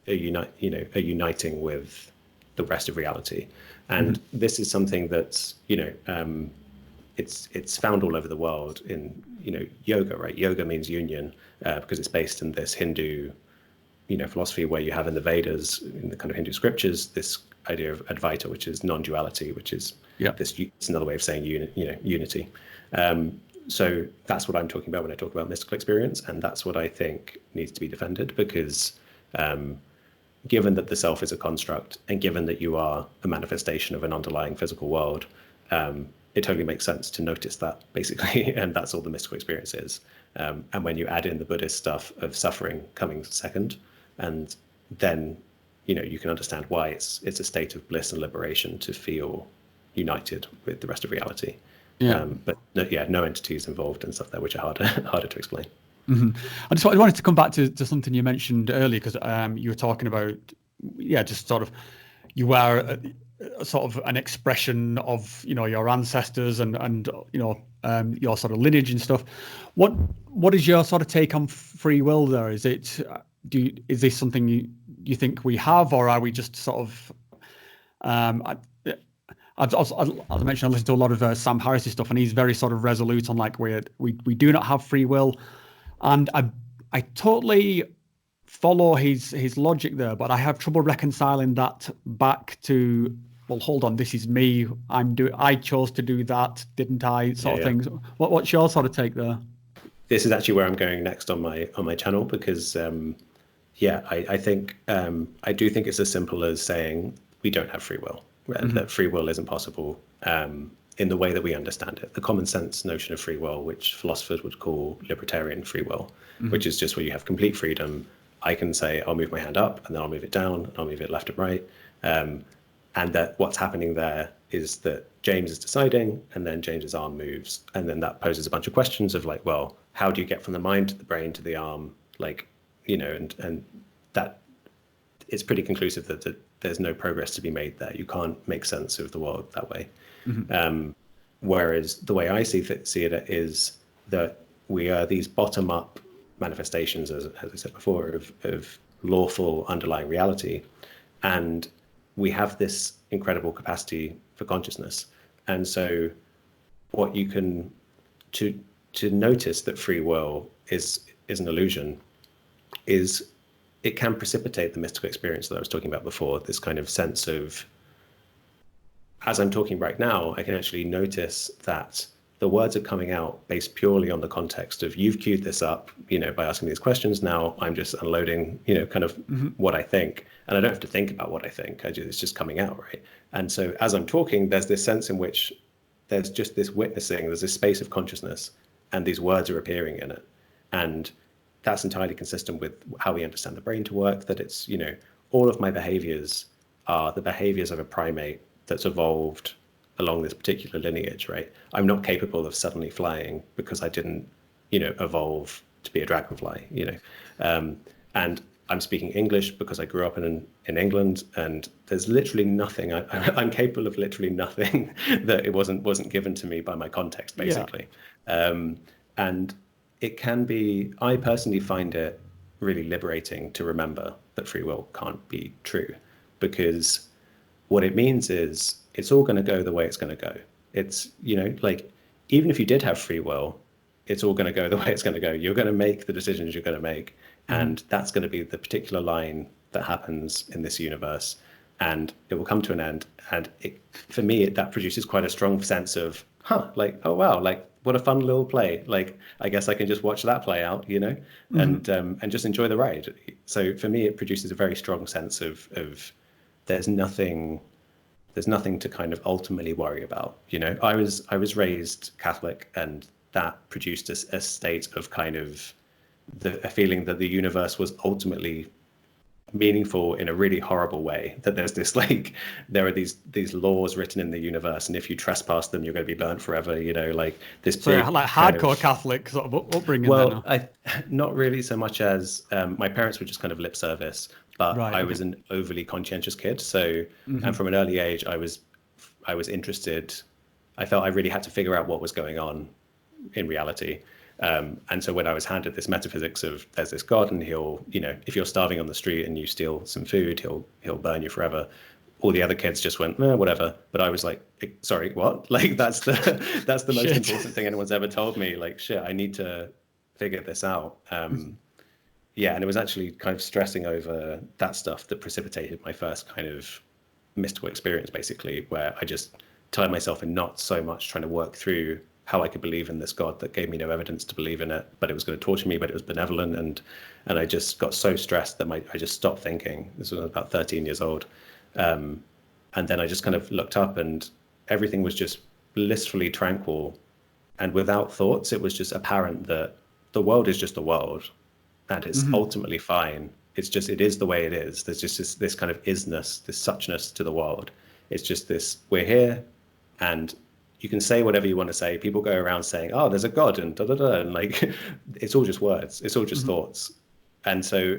a uniting with the rest of reality. And this is something that's it's found all over the world in yoga, right? Yoga means union because it's based in this Hindu philosophy where you have in the Vedas, in the kind of Hindu scriptures, this idea of Advaita, which is non-duality, which is it's another way of saying unity. So that's what I'm talking about when I talk about mystical experience, and that's what I think needs to be defended, because given that the self is a construct, and given that you are a manifestation of an underlying physical world, it totally makes sense to notice that, basically, and that's all the mystical experience is. And when you add in the Buddhist stuff of suffering coming second, and then you can understand why it's a state of bliss and liberation to feel united with the rest of reality. But no entities involved and stuff there, which are harder to explain. I wanted to come back to something you mentioned earlier, because you were talking about just sort of you are sort of an expression of your ancestors and your sort of lineage and stuff. What is your sort of take on free will there? Is it is this something you think we have, or are we just sort of as I mentioned, I listen to a lot of Sam Harris's stuff, and he's very sort of resolute on like we do not have free will, and I totally follow his logic there, but I have trouble reconciling that back to, well, hold on, this is me. I chose to do that, didn't I? Sort of things. What's your sort of take there? This is actually where I'm going next on my channel, because I think I do think it's as simple as saying we don't have free will, and that free will isn't possible in the way that we understand it. The common sense notion of free will, which philosophers would call libertarian free will, which is just where you have complete freedom. I can say I'll move my hand up, and then I'll move it down, and I'll move it left and right. And that what's happening there is that James is deciding, and then James's arm moves, and then that poses a bunch of questions of like, well, how do you get from the mind to the brain to the arm? Like, and that it's pretty conclusive that there's no progress to be made there. You can't make sense of the world that way. Whereas the way I see it is that we are these bottom-up manifestations, as I said before, of lawful underlying reality, and we have this incredible capacity for consciousness. And so what you can to notice that free will is an illusion is it can precipitate the mystical experience that I was talking about before, this kind of sense of, as I'm talking right now, I can actually notice that the words are coming out based purely on the context of you've queued this up, by asking these questions. Now I'm just unloading, kind of what I think, and I don't have to think about what I think. It's just coming out, right? And so as I'm talking, there's this sense in which there's just this witnessing, there's this space of consciousness, and these words are appearing in it. And that's entirely consistent with how we understand the brain to work, that it's, all of my behaviors are the behaviors of a primate that's evolved along this particular lineage, right? I'm not capable of suddenly flying because I didn't, evolve to be a dragonfly, and I'm speaking English because I grew up in England, and there's literally nothing. I'm capable of literally nothing that it wasn't given to me by my context, basically. And it can be. I personally find it really liberating to remember that free will can't be true, because what it means is it's all going to go the way it's going to go. It's, you know, like, even if you did have free will, it's all going to go the way it's going to go. You're going to make the decisions you're going to make. And that's going to be the particular line that happens in this universe. And it will come to an end. And for me, that produces quite a strong sense of, like, oh, wow, like, what a fun little play. Like, I guess I can just watch that play out, you know, and just enjoy the ride. So for me, it produces a very strong sense of there's nothing to kind of ultimately worry about. You know, I was raised Catholic, and that produced a state of kind of a feeling that the universe was ultimately meaningful in a really horrible way, that there's this, like, there are these laws written in the universe, and if you trespass them, you're going to be burnt forever, you know, like this big, yeah, like hardcore Catholic sort of upbringing. Well, not really so much as my parents were just kind of lip service, but I was an overly conscientious kid. So, and from an early age, I was interested. I felt I really had to figure out what was going on in reality. And so when I was handed this metaphysics of there's this God, and he'll, you know, if you're starving on the street and you steal some food, he'll burn you forever. All the other kids just went, whatever. But I was like, sorry, what? Like, that's the most important thing anyone's ever told me. Like, shit, I need to figure this out. Yeah, and it was actually kind of stressing over that stuff that precipitated my first kind of mystical experience, basically, where I just tied myself in knots so much trying to work through how I could believe in this God that gave me no evidence to believe in it, but it was going to torture me, but it was benevolent. And I just got so stressed that I just stopped thinking. This was about 13 years old. And then I just kind of looked up, and everything was just blissfully tranquil. And without thoughts, it was just apparent that the world is just the world, and it's ultimately fine. It is the way it is. There's just this kind of isness, this suchness to the world. It's just this, we're here, and you can say whatever you want to say. People go around saying, oh, there's a God, and da da da, and like, it's all just words. It's all just thoughts. And so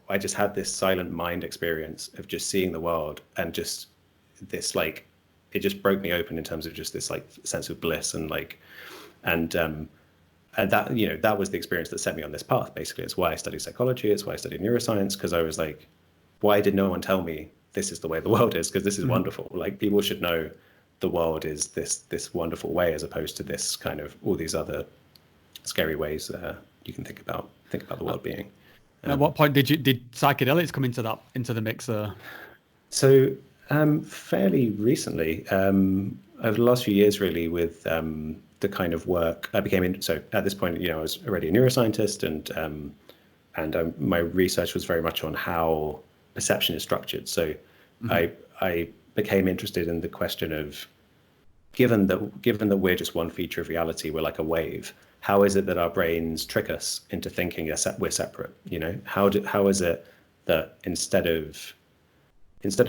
I just had this silent mind experience of just seeing the world, and just this, like, it just broke me open in terms of just this, like, sense of bliss, and like, and that, you know, that was the experience that set me on this path. Basically, it's why I studied psychology. It's why I studied neuroscience, because I was like, why did no one tell me this is the way the world is? Because this is wonderful. Like, people should know the world is this wonderful way, as opposed to this kind of all these other scary ways you can think about the world being. At what point did psychedelics come into the mix there? So fairly recently, over the last few years, really, with the kind of work I became in. So at this point, you know, I was already a neuroscientist, and my research was very much on how perception is structured. So I became interested in the question of, given that we're just one feature of reality, we're like a wave. How is it that our brains trick us into thinking we're separate? You know, how is it that instead of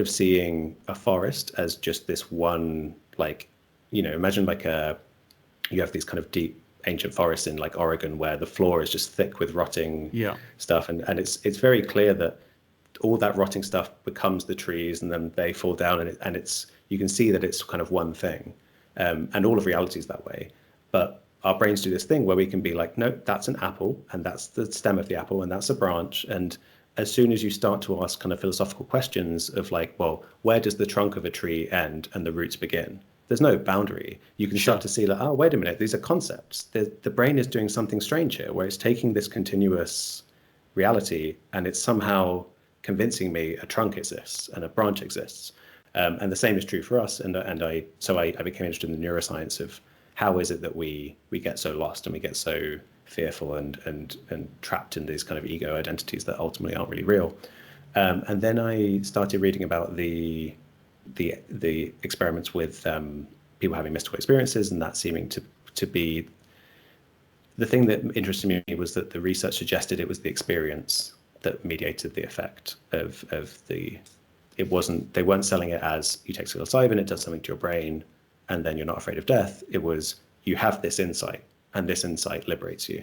seeing a forest as just this one, like, you know, imagine like you have these kind of deep ancient forests in like Oregon where the floor is just thick with rotting stuff, and it's very clear that all that rotting stuff becomes the trees, and then they fall down, and it's you can see that it's kind of one thing, and all of reality is that way. But our brains do this thing where we can be like, no, that's an apple, and that's the stem of the apple, and that's a branch. And as soon as you start to ask kind of philosophical questions of like, well, where does the trunk of a tree end and the roots begin? There's no boundary. You can start to see like, oh, wait a minute, these are concepts. The brain is doing something strange here, where it's taking this continuous reality, and it's somehow convincing me a trunk exists and a branch exists. And the same is true for us. And I became interested in the neuroscience of how is it that we get so lost, and we get so fearful and trapped in these kind of ego identities that ultimately aren't really real. And then I started reading about the experiments with people having mystical experiences, and that seeming to be the thing that interested me, was that the research suggested it was the experience that mediated the effect of the. They weren't selling it as you take psilocybin, it does something to your brain, and then you're not afraid of death. It was, you have this insight, and this insight liberates you.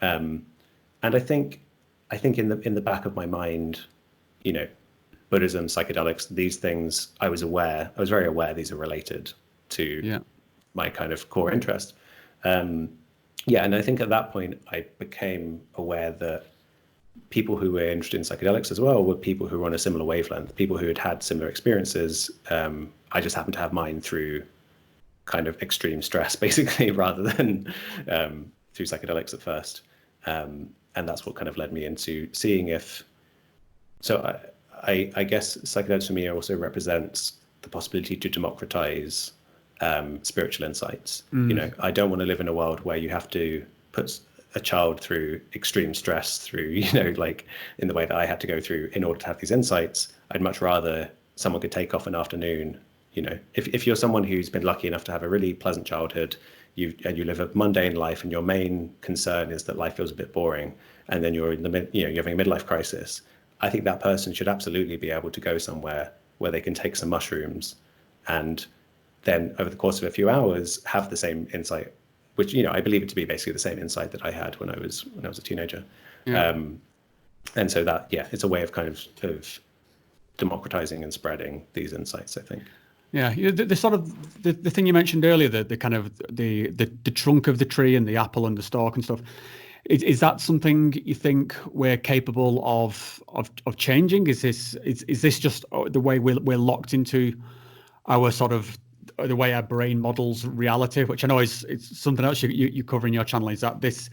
And I think in the back of my mind, you know, Buddhism, psychedelics, these things, I was very aware these are related to my kind of core interest. And I think at that point I became aware that people who were interested in psychedelics as well were people who were on a similar wavelength, people who had had similar experiences. I just happened to have mine through kind of extreme stress, basically, rather than through psychedelics at first. And that's what kind of led me into seeing if. So I guess psychedelics for me also represents the possibility to democratize spiritual insights. I don't want to live in a world where you have to put a child through extreme stress through, like in the way that I had to go through in order to have these insights. I'd much rather someone could take off an afternoon. If you're someone who's been lucky enough to have a really pleasant childhood, you live a mundane life, and your main concern is that life feels a bit boring, and then you're you're having a midlife crisis. I think that person should absolutely be able to go somewhere where they can take some mushrooms, and then over the course of a few hours have the same insight, which I believe it to be basically the same insight that I had when I was a teenager. Yeah. And so that it's a way of kind of democratizing and spreading these insights, I think. Yeah, the sort of the thing you mentioned earlier, the kind of the trunk of the tree and the apple and the stalk and stuff. Is that something you think we're capable of changing? Is this just the way we're locked into our sort of the way our brain models reality, which I know it's something else you cover in your channel? Is that this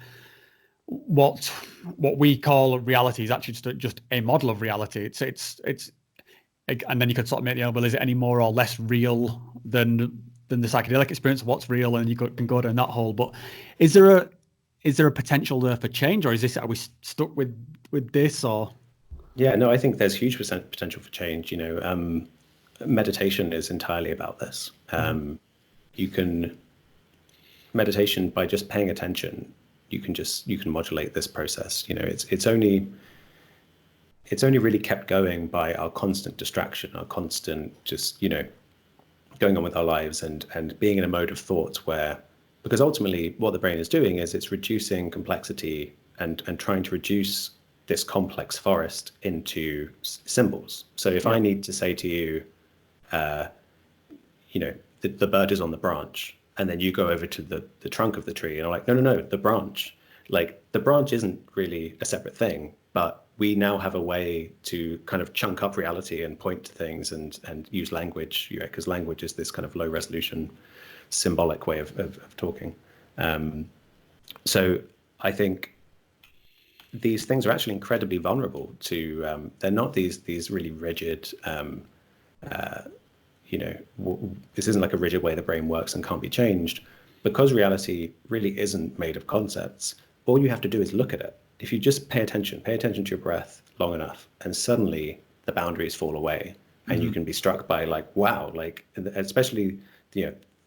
what we call reality is actually just a model of reality? It's and then you could sort of make well, is it any more or less real than the psychedelic experience? What's real, and you can go down that hole. But is there a potential there for change, or are we stuck with this? Or yeah, no, I think there's huge potential for change. Meditation is entirely about this. Meditation, by just paying attention, you can modulate this process. It's only really kept going by our constant distraction, our constant just going on with our lives and being in a mode of thought because ultimately what the brain is doing is it's reducing complexity and trying to reduce this complex forest into symbols. So if I need to say to you, the bird is on the branch, and then you go over to the trunk of the tree and I'm like, no, the branch. Like the branch isn't really a separate thing, but we now have a way to kind of chunk up reality and point to things and use language, because language is this kind of low resolution symbolic way of talking. So I think these things are actually incredibly vulnerable to, they're not these really rigid, this isn't like a rigid way the brain works and can't be changed. Because reality really isn't made of concepts, all you have to do is look at it. If you just pay attention to your breath long enough, and suddenly the boundaries fall away, and you can be struck by like, wow, like, especially,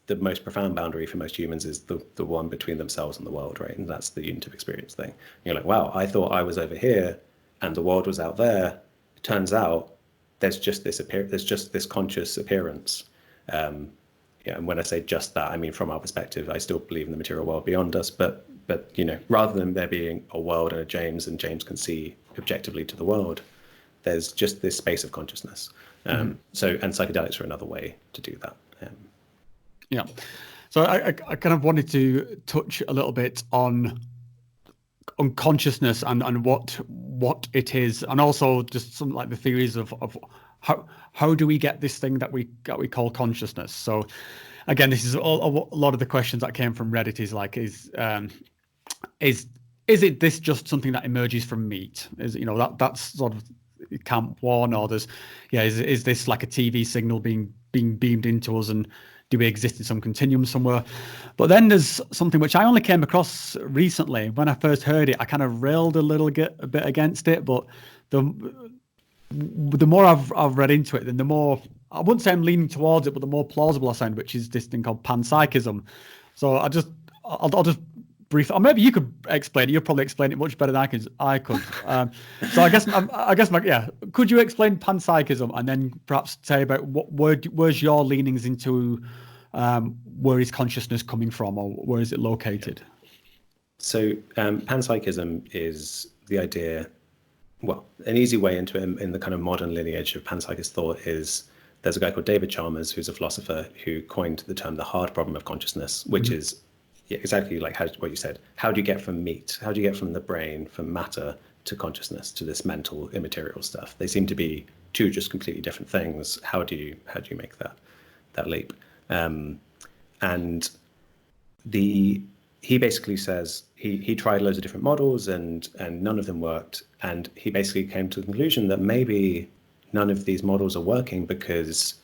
the most profound boundary for most humans is the one between themselves and the world, right? And that's the unitive experience thing. And you're like, wow, I thought I was over here and the world was out there. It turns out there's just this conscious appearance. And when I say just that, I mean, from our perspective, I still believe in the material world beyond us, but rather than there being a world and James can see objectively to the world, there's just this space of consciousness. And psychedelics are another way to do that. Yeah. So I kind of wanted to touch a little bit on consciousness and what it is, and also just some like the theories of how do we get this thing that we call consciousness. So again, this is a lot of the questions that came from Reddit is like, is it this just something that emerges from meat? Is that's sort of camp one, or is this like a TV signal being beamed into us, and do we exist in some continuum somewhere? But then there's something which I only came across recently. When I first heard it, I kind of railed a bit against it, but the more I've read into it, then the more, I wouldn't say I'm leaning towards it, but the more plausible I sound, which is this thing called panpsychism. So I'll just brief, or maybe you could explain it. You'll probably explain it much better than I could. So I guess could you explain panpsychism, and then perhaps say about where's your leanings into, where is consciousness coming from, or where is it located? So panpsychism is the idea. Well, an easy way into it in the kind of modern lineage of panpsychist thought is there's a guy called David Chalmers, who's a philosopher, who coined the term the hard problem of consciousness, which is exactly like what you said. How do you get from meat? How do you get from the brain, from matter, to consciousness, to this mental immaterial stuff. They seem to be two just completely different things. How do you make that leap? And he basically says he tried loads of different models and none of them worked. And he basically came to the conclusion that maybe none of these models are working because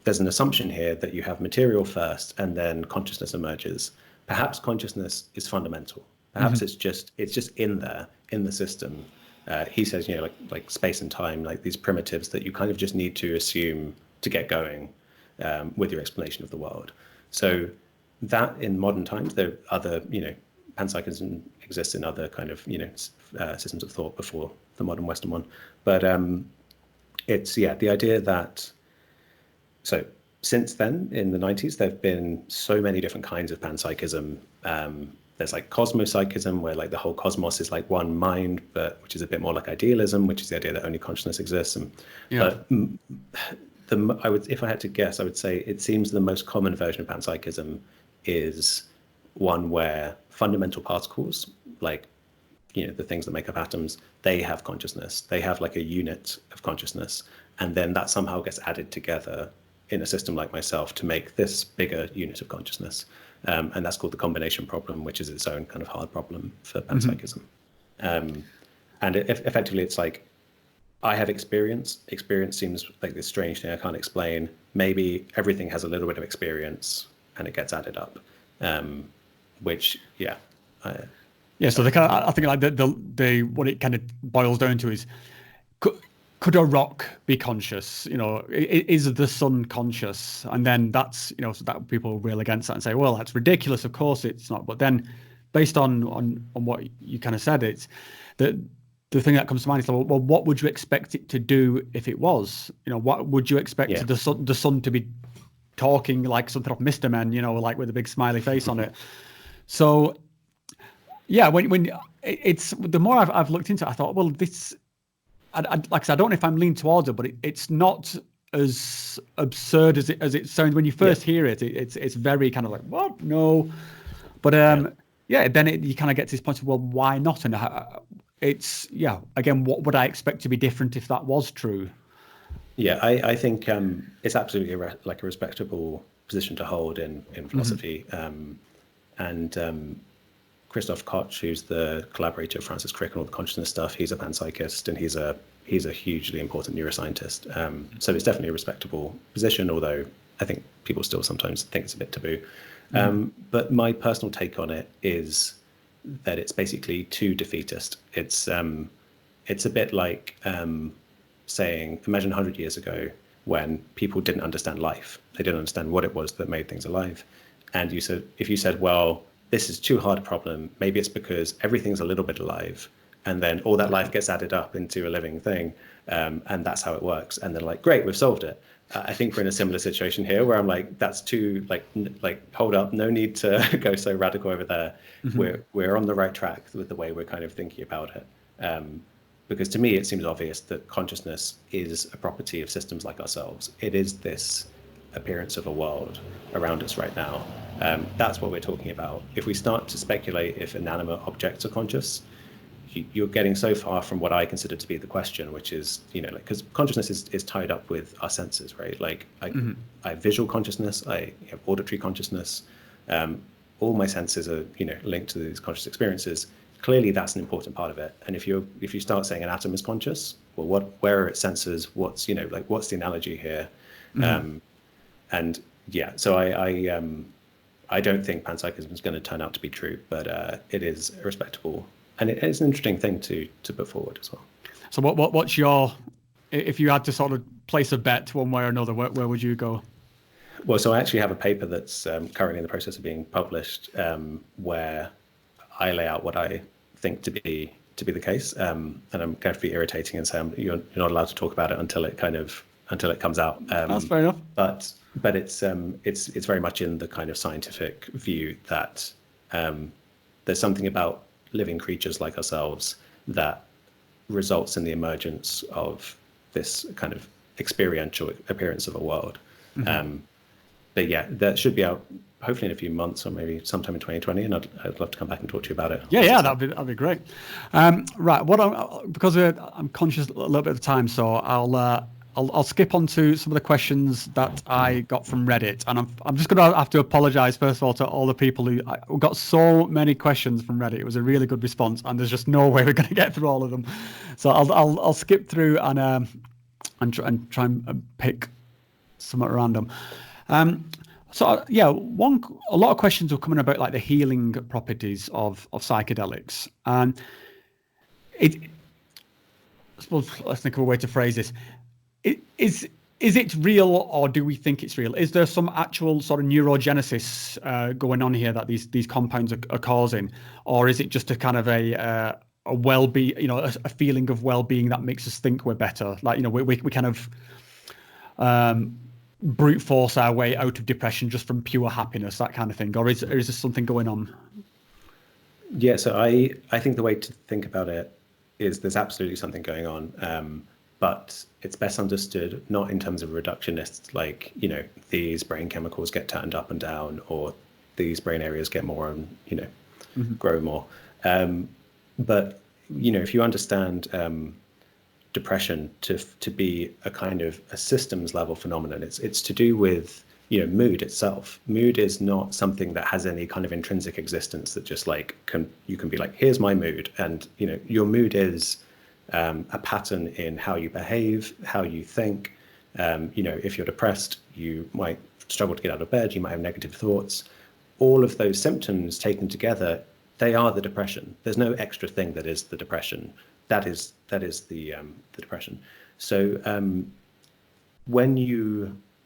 there's an assumption here that you have material first and then consciousness emerges. Perhaps consciousness is fundamental. Perhaps it's just in there, in the system. He says, like space and time, like these primitives that you kind of just need to assume to get going with your explanation of the world. So that in modern times, there are other, panpsychism exists in other kind of, systems of thought before the modern Western one. But it's, the idea that, so since then, in the 90s, there have been so many different kinds of panpsychism. There's like cosmopsychism, where like the whole cosmos is like one mind, but which is a bit more like idealism, which is the idea that only consciousness exists. And but if I had to guess, I would say it seems the most common version of panpsychism is one where fundamental particles, like the things that make up atoms, they have consciousness. They have like a unit of consciousness, and then that somehow gets added together in a system like myself to make this bigger unit of consciousness. And that's called the combination problem, which is its own kind of hard problem for panpsychism. And effectively, it's like, I have experience. Experience seems like this strange thing I can't explain. Maybe everything has a little bit of experience and it gets added up, which, So I think like the what it kind of boils down to is, could a rock be conscious? Is the sun conscious? And then that's, so that people rail against that and say, well, that's ridiculous. Of course it's not. But then based on what you kind of said, it's the thing that comes to mind is, well, what would you expect it to do if it was? What would you expect the sun to be talking like something off Mr. Men, like with a big smiley face on it? So when it's, the more I've looked into it, I thought, well, this, like I said, I don't know if I'm leaning towards it, but it's not as absurd as it sounds when you first hear it. It's very kind of like, what? No. But then you kind of get to this point of, well, why not? And again, what would I expect to be different if that was true? I think it's absolutely like a respectable position to hold in philosophy. And Christoph Koch, who's the collaborator of Francis Crick and all the consciousness stuff, he's a panpsychist and he's a hugely important neuroscientist. So it's definitely a respectable position, although I think people still sometimes think it's a bit taboo. But my personal take on it is that it's basically too defeatist. It's a bit like saying, imagine 100 years ago when people didn't understand life. They didn't understand what it was that made things alive. And if you said, well, this is too hard a problem, maybe it's because everything's a little bit alive, and then all that life gets added up into a living thing, and that's how it works. And they're like, great, we've solved it. I think we're in a similar situation here, where I'm like, that's too like hold up, no need to go so radical over there. We're on the right track with the way we're kind of thinking about it. Because to me, it seems obvious that consciousness is a property of systems like ourselves. It is this appearance of a world around us right now. That's what we're talking about. If we start to speculate if inanimate objects are conscious, you're getting so far from what I consider to be the question, which is, because consciousness is tied up with our senses, right? Like I have visual consciousness, I have auditory consciousness. All my senses are, linked to these conscious experiences. Clearly, that's an important part of it. And if you start saying an atom is conscious, well, where are its senses? What's what's the analogy here? So I don't think panpsychism is going to turn out to be true, but it is a respectable, and it is an interesting thing to put forward as well. So what's your, if you had to sort of place a bet one way or another, where would you go? Well, so I actually have a paper that's currently in the process of being published, where I lay out what I think to be the case, and I'm going to be irritating and say you're not allowed to talk about it until it comes out. That's fair enough. But it's very much in the kind of scientific view that there's something about living creatures like ourselves that results in the emergence of this kind of experiential appearance of a world. But that should be out hopefully in a few months or maybe sometime in 2020, and I'd love to come back and talk to you about it. Yeah, that'd be great. Right, because I'm conscious a little bit of the time, so I'll skip on to some of the questions that I got from Reddit, and I'm just going to have to apologise first of all to all the people who got so many questions from Reddit. It was a really good response, and there's just no way we're going to get through all of them. So I'll skip through and try and pick some at random. So yeah, a lot of questions were coming about like the healing properties of psychedelics, and I suppose let's think of a way to phrase this. Is it real, or do we think it's real? Is there some actual sort of neurogenesis going on here that these compounds are causing, or is it just a kind of a well-being, a feeling of well-being that makes us think we're better? Like, we kind of brute force our way out of depression just from pure happiness, that kind of thing, or is there something going on? Yeah, so I think the way to think about it is there's absolutely something going on, but it's best understood not in terms of reductionists, like these brain chemicals get turned up and down, or these brain areas get more and grow more. But if you understand depression to be a kind of a systems level phenomenon, it's to do with mood itself. Mood is not something that has any kind of intrinsic existence that just like you can be like, here's my mood, and your mood is a pattern in how you behave, how you think. If you're depressed, you might struggle to get out of bed, you might have negative thoughts. All of those symptoms taken together, they are the depression. There's no extra thing that is the depression. That is the depression. So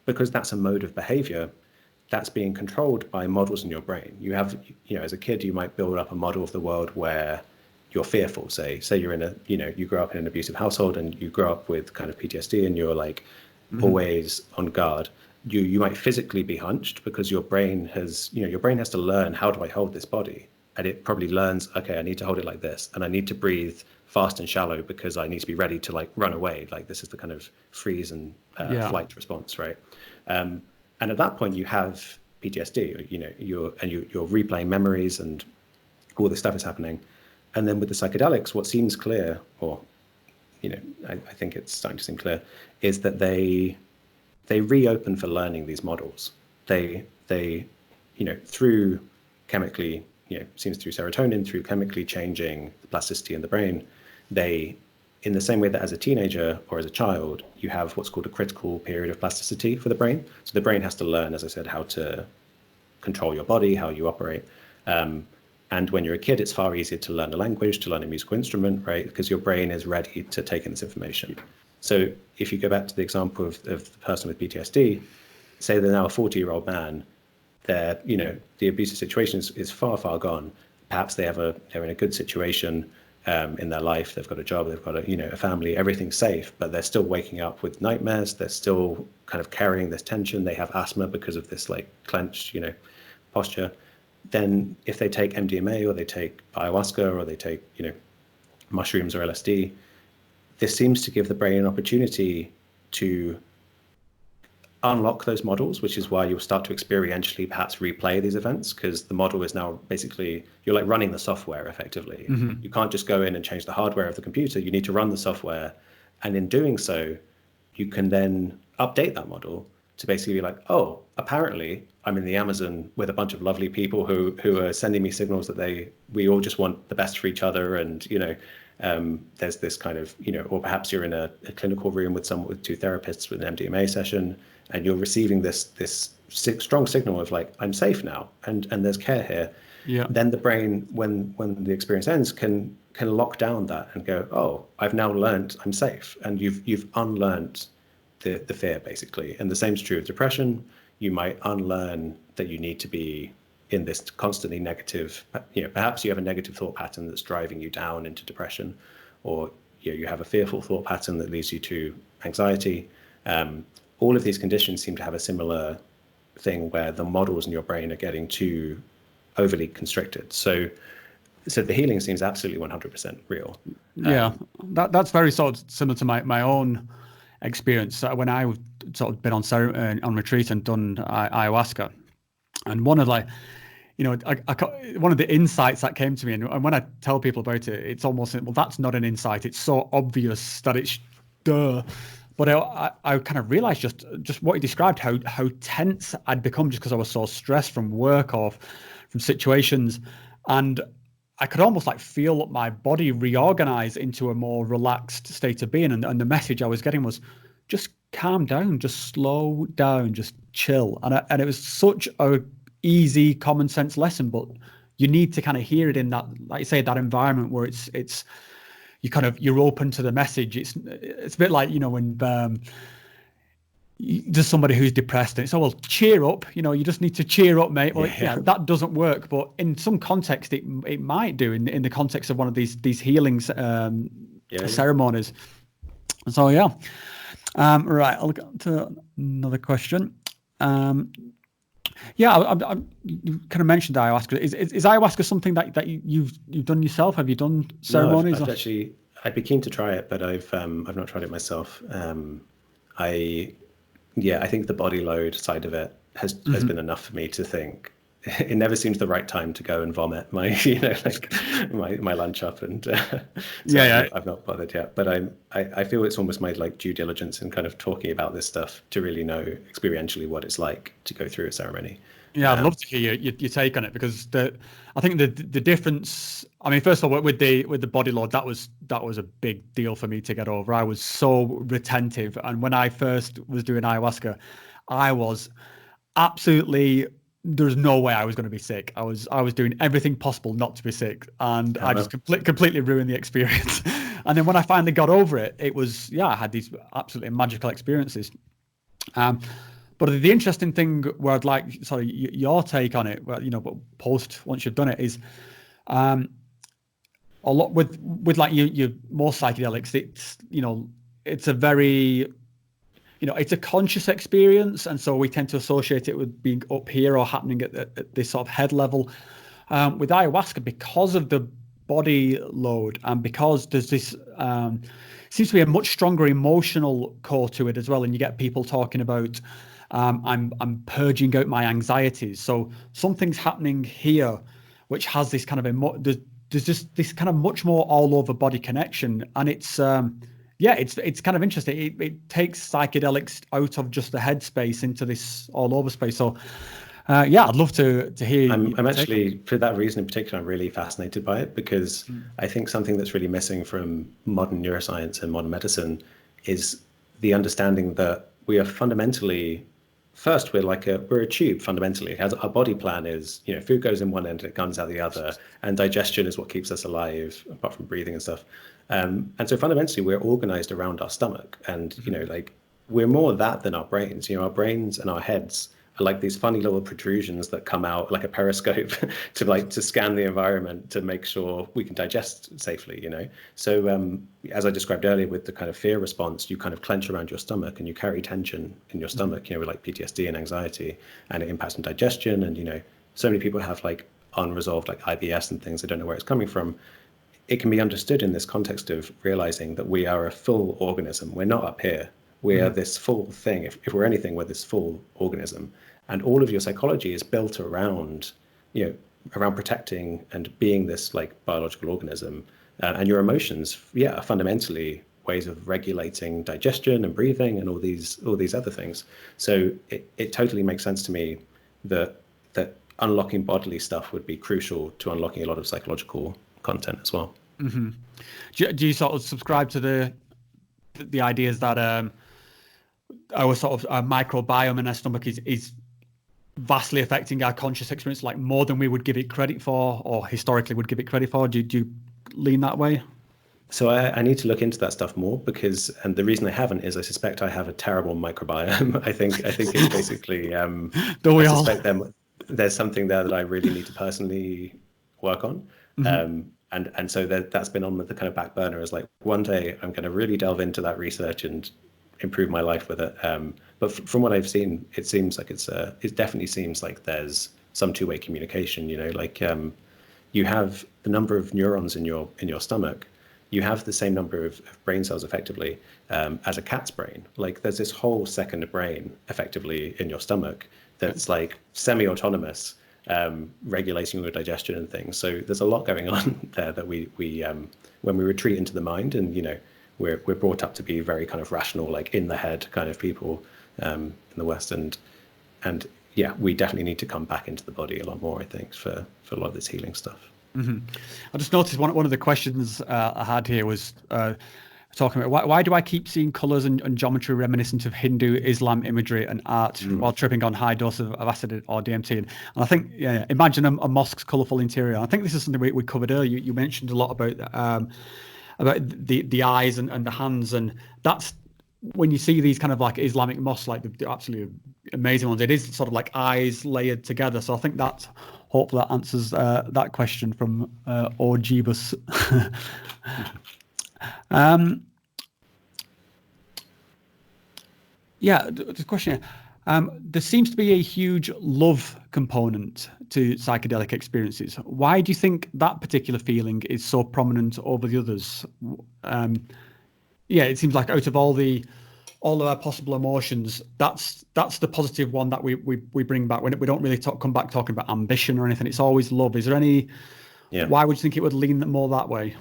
because that's a mode of behavior, that's being controlled by models in your brain. You have, as a kid, you might build up a model of the world where you're fearful. Say you're in you grow up in an abusive household, and you grow up with kind of PTSD, and you're like always on guard. You might physically be hunched because your brain has to learn, how do I hold this body? And it probably learns, okay, I need to hold it like this, and I need to breathe fast and shallow because I need to be ready to like run away. Like this is the kind of freeze and flight response, right? And at that point you have PTSD, you're replaying memories and all this stuff is happening. And then with the psychedelics, what seems clear, or I think it's starting to seem clear, is that they reopen for learning these models. They through chemically, seems through serotonin, through chemically changing the plasticity in the brain, in the same way that as a teenager or as a child, you have what's called a critical period of plasticity for the brain. So the brain has to learn, as I said, how to control your body, how you operate. And when you're a kid, it's far easier to learn a language, to learn a musical instrument, right? Because your brain is ready to take in this information. So if you go back to the example of the person with PTSD, say they're now a 40-year-old man, the abusive situation is far, far gone. Perhaps they're in a good situation in their life. They've got a job, they've got a family, everything's safe, but they're still waking up with nightmares. They're still kind of carrying this tension. They have asthma because of this like clenched, posture. Then if they take MDMA or they take ayahuasca or they take, mushrooms or LSD, this seems to give the brain an opportunity to unlock those models, which is why you'll start to experientially perhaps replay these events, because the model is now basically, you're like running the software effectively. You can't just go in and change the hardware of the computer. You need to run the software. And in doing so, you can then update that model to basically be like, oh, apparently I'm in the Amazon with a bunch of lovely people who are sending me signals that we all just want the best for each other. And, there's this kind of, or perhaps you're in a clinical room with two therapists with an MDMA session, and you're receiving this strong signal of like, I'm safe now, and there's care here. Yeah. Then the brain, when the experience ends, can lock down that and go, oh, I've now learned I'm safe. And you've unlearned the fear, basically. And the same is true of depression. You might unlearn that you need to be in this constantly negative, perhaps you have a negative thought pattern that's driving you down into depression, or you have a fearful thought pattern that leads you to anxiety. All of these conditions seem to have a similar thing where the models in your brain are getting too overly constricted. So the healing seems absolutely 100% real. Yeah, that's very sort of similar to my own experience. When I sort of been on retreat and done ayahuasca, And one of like, one of the insights that came to me, and when I tell people about it, it's almost, well, that's not an insight. It's so obvious that it's duh. But I kind of realized just what you described, how tense I'd become just because I was so stressed from work or from situations. And I could almost like feel my body reorganize into a more relaxed state of being. And the message I was getting was just calm down, just slow down, just chill. And it was such a easy common sense lesson, but you need to kind of hear it in that, like you say, that environment where it's you're open to the message. It's a bit like, when there's somebody who's depressed and it's, oh, well, cheer up, you just need to cheer up, mate. Well, yeah, that doesn't work, but in some context it might do in the context of one of these healing ceremonies. So yeah. Right, I'll get to another question. Yeah, you kind of mentioned ayahuasca. Is ayahuasca something that you've done yourself? Have you done ceremonies? No, I'd be keen to try it, but I've not tried it myself. I think the body load side of it has been enough for me to think. It never seems the right time to go and vomit my my lunch up, and I've not bothered yet. But I feel it's almost my like due diligence in kind of talking about this stuff to really know experientially what it's like to go through a ceremony. Yeah, I'd love to hear your take on it, because I think the difference. I mean, first of all, with the body load, that was a big deal for me to get over. I was so retentive, and when I first was doing ayahuasca, I was absolutely. There's no way I was going to be sick. I was doing everything possible not to be sick, and I just completely ruined the experience. And then when I finally got over it, it was, I had these absolutely magical experiences. But the interesting thing where I'd like, your take on it, well, but post once you've done it, is a lot with like your more psychedelics. It's a very it's a conscious experience, and so we tend to associate it with being up here or happening at this sort of head level. With ayahuasca, because of the body load and because there's this seems to be a much stronger emotional core to it as well, and you get people talking about I'm purging out my anxieties. So something's happening here, which has this kind of there's just this kind of much more all over body connection, and it's. It's kind of interesting. It takes psychedelics out of just the headspace into this all over space. So, I'd love to hear. I'm actually, for that reason in particular, I'm really fascinated by it, because I think something that's really missing from modern neuroscience and modern medicine is the understanding that we are fundamentally, first, we're a tube fundamentally. Our body plan is, food goes in one end and it comes out the other, and digestion is what keeps us alive, apart from breathing and stuff. And so fundamentally, we're organized around our stomach, and we're more that than our brains. Our brains and our heads are like these funny little protrusions that come out like a periscope to scan the environment to make sure we can digest safely. So as I described earlier with the kind of fear response, you kind of clench around your stomach and you carry tension in your stomach. With like PTSD and anxiety, and it impacts on digestion. And so many people have like unresolved like IBS and things. They don't know where it's coming from. It can be understood in this context of realizing that we are a full organism. We're not up here. We are this full thing. If we're anything, we're this full organism. And all of your psychology is built around, around protecting and being this like biological organism. And your emotions, are fundamentally ways of regulating digestion and breathing and all these other things. So it totally makes sense to me that unlocking bodily stuff would be crucial to unlocking a lot of psychological content as well. Mm-hmm. Do you sort of subscribe to the ideas that our sort of microbiome in our stomach is vastly affecting our conscious experience, like more than we would give it credit for, or historically would give it credit for? Do you lean that way? So I need to look into that stuff more, and the reason I haven't is I suspect I have a terrible microbiome. I think it's basically suspect there's something there that I really need to personally work on. Mm-hmm. And so that's been on the kind of back burner as like, one day I'm going to really delve into that research and improve my life with it. But from what I've seen, it seems like it definitely seems like there's some two-way communication. You have the number of neurons in your stomach you have the same number of brain cells effectively as a cat's brain. Like there's this whole second brain effectively in your stomach that's like semi-autonomous, regulating your digestion and things. So there's a lot going on there that we when we retreat into the mind, and we're brought up to be very kind of rational, like in the head kind of people in the West, and yeah, we definitely need to come back into the body a lot more, I think, for a lot of this healing stuff. Mm-hmm. I just noticed one of the questions I had here was talking about why do I keep seeing colours and geometry reminiscent of Hindu, Islam imagery and art while tripping on high dose of acid or DMT? And I think, imagine a mosque's colourful interior. I think this is something we covered earlier. You mentioned a lot about the eyes and the hands, and that's when you see these kind of like Islamic mosques, like the absolutely amazing ones. It is sort of like eyes layered together. So I think that hopefully that answers that question from Orgibus. Yeah, the question here. There seems to be a huge love component to psychedelic experiences. Why do you think that particular feeling is so prominent over the others? Yeah, it seems like out of all of our possible emotions, that's the positive one that we bring back. We don't really come back talking about ambition or anything. It's always love. Is there any? Yeah. Why would you think it would lean more that way?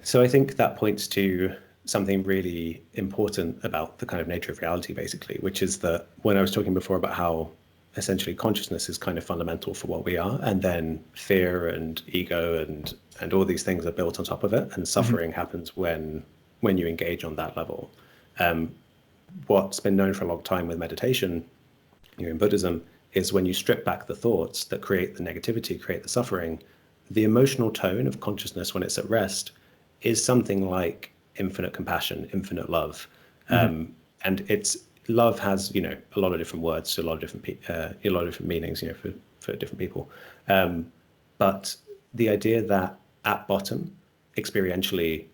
So I think that points to something really important about the kind of nature of reality, basically, which is that when I was talking before about how essentially consciousness is kind of fundamental for what we are, and then fear and ego and all these things are built on top of it, and suffering happens when you engage on that level. What's been known for a long time with meditation, in Buddhism, is when you strip back the thoughts that create the negativity, create the suffering, the emotional tone of consciousness when it's at rest is something like infinite compassion, infinite love. And love has, a lot of different words to a lot of different meanings, for different people. But the idea that at bottom, experientially,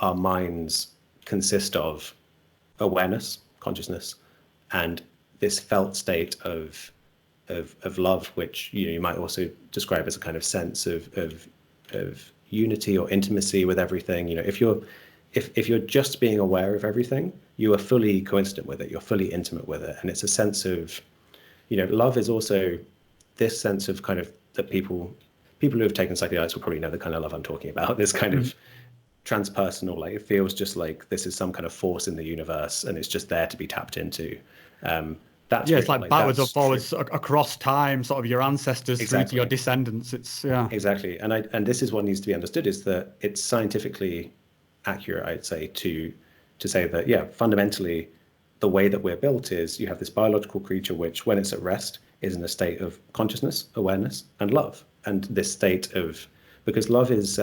our minds consist of awareness, consciousness, and this felt state of love, which you might also describe as a kind of sense of unity or intimacy with everything. If you're just being aware of everything, you are fully coincident with it, you're fully intimate with it. And it's a sense of, love is also this sense of kind of that people who have taken psychedelics will probably know the kind of love I'm talking about, this kind of transpersonal, like it feels just like this is some kind of force in the universe and it's just there to be tapped into. It's like backwards or forwards across time, sort of your ancestors through to your descendants. Exactly. And this is what needs to be understood, is that it's scientifically accurate, I'd say, to say that, fundamentally, the way that we're built is you have this biological creature which, when it's at rest, is in a state of consciousness, awareness, and love. And this state of, because love is,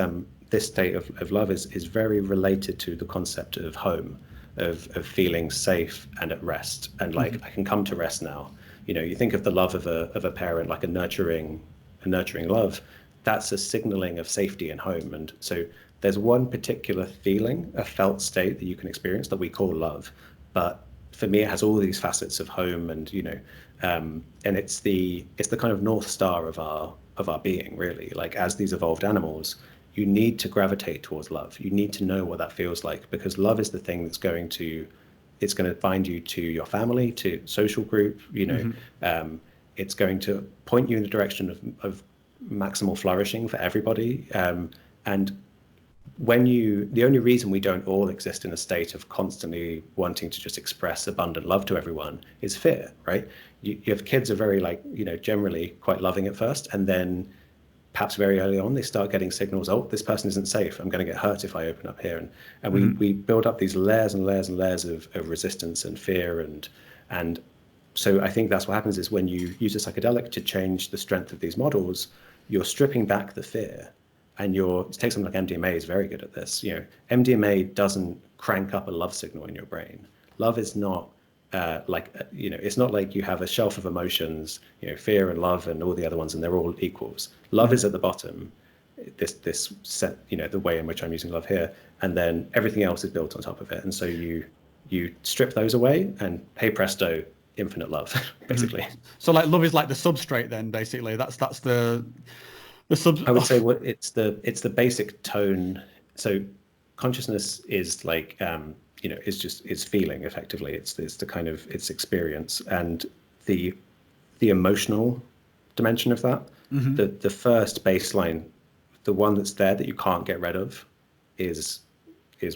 this state of love is very related to the concept of home, of feeling safe and at rest. And like, I can come to rest now. You think of the love of a parent, like a nurturing love, that's a signaling of safety and home. And so there's one particular feeling, a felt state that you can experience that we call love. But for me, it has all these facets of home, and and it's the kind of North Star of our being, really. Like, as these evolved animals, you need to gravitate towards love. You need to know what that feels like, because love is the thing that's going to bind you to your family, to social group. It's going to point you in the direction of maximal flourishing for everybody. And the only reason we don't all exist in a state of constantly wanting to just express abundant love to everyone is fear, right? You have kids are very generally quite loving at first, and then perhaps very early on they start getting signals, oh, this person isn't safe, I'm going to get hurt if I open up here. And we build up these layers and layers and layers of resistance and fear. And so I think that's what happens, is when you use a psychedelic to change the strength of these models, you're stripping back the fear. And take something like MDMA is very good at this. MDMA doesn't crank up a love signal in your brain. Love is not it's not like you have a shelf of emotions, fear and love and all the other ones, and they're all equals. Love is at the bottom, this set, the way in which I'm using love here, and then everything else is built on top of it. And so you strip those away, and hey presto, infinite love, basically. So like love is like the substrate then, basically. That's the sub. I would say it's the basic tone so consciousness is like, is feeling effectively. It's the kind of, it's experience, and the emotional dimension of that. The first baseline, the one that's there that you can't get rid of, is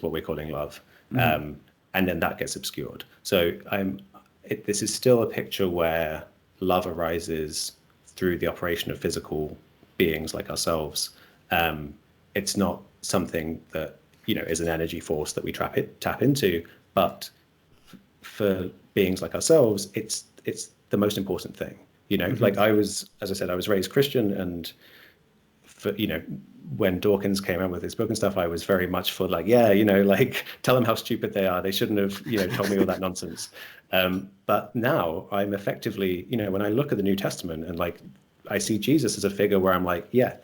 what we're calling love. And then that gets obscured. So this is still a picture where love arises through the operation of physical beings like ourselves. It's not something that, is an energy force that we tap into, but for beings like ourselves, it's the most important thing. Like as I said, I was raised Christian, and for, when Dawkins came out with his book and stuff, I was very much for like, like tell them how stupid they are. They shouldn't have, told me all that nonsense. But now I'm effectively, when I look at the New Testament and like, I see Jesus as a figure where I'm like, yeah,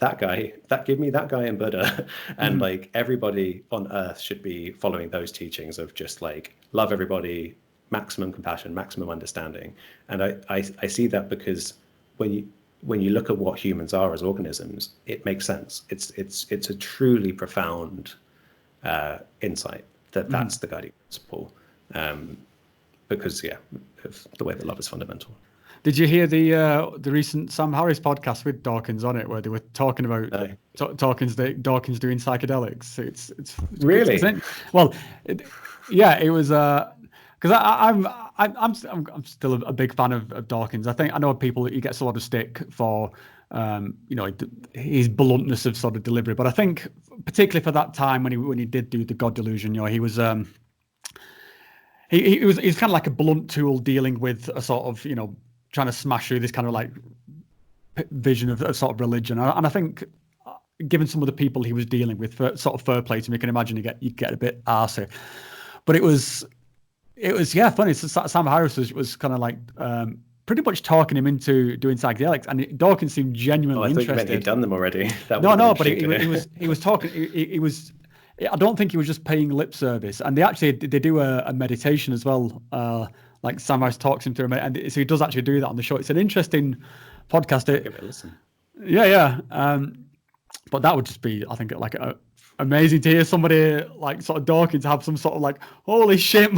give me that guy and Buddha. And like everybody on earth should be following those teachings of just like love everybody, maximum compassion, maximum understanding. And I see that because when you look at what humans are as organisms, it makes sense. It's a truly profound insight that's the guiding principle, because of the way that love is fundamental. Did you hear the recent Sam Harris podcast with Dawkins on it, where they were talking about Dawkins doing psychedelics? It's really it was because I'm still a big fan of Dawkins. I know people, he gets a lot of stick for his bluntness of sort of delivery, but I think particularly for that time when he did do the God delusion, he was he's kind of like a blunt tool dealing with a sort of trying to smash through this kind of like vision of sort of religion. And I think given some of the people he was dealing with, for sort of fair play to me, you can imagine you get a bit arsey. But it was funny. So Sam Harris was kind of like pretty much talking him into doing psychedelics, and Dawkins seemed genuinely interested. I thought you meant he'd done them already. No, but he was talking. He was. I don't think he was just paying lip service, and they do a meditation as well. Like Sam Harris talks him through, and so he does actually do that on the show. It's an interesting podcast. Give it a listen. Yeah. But that would just be, I think, like amazing to hear somebody like sort of Dawkins have some sort of like holy shit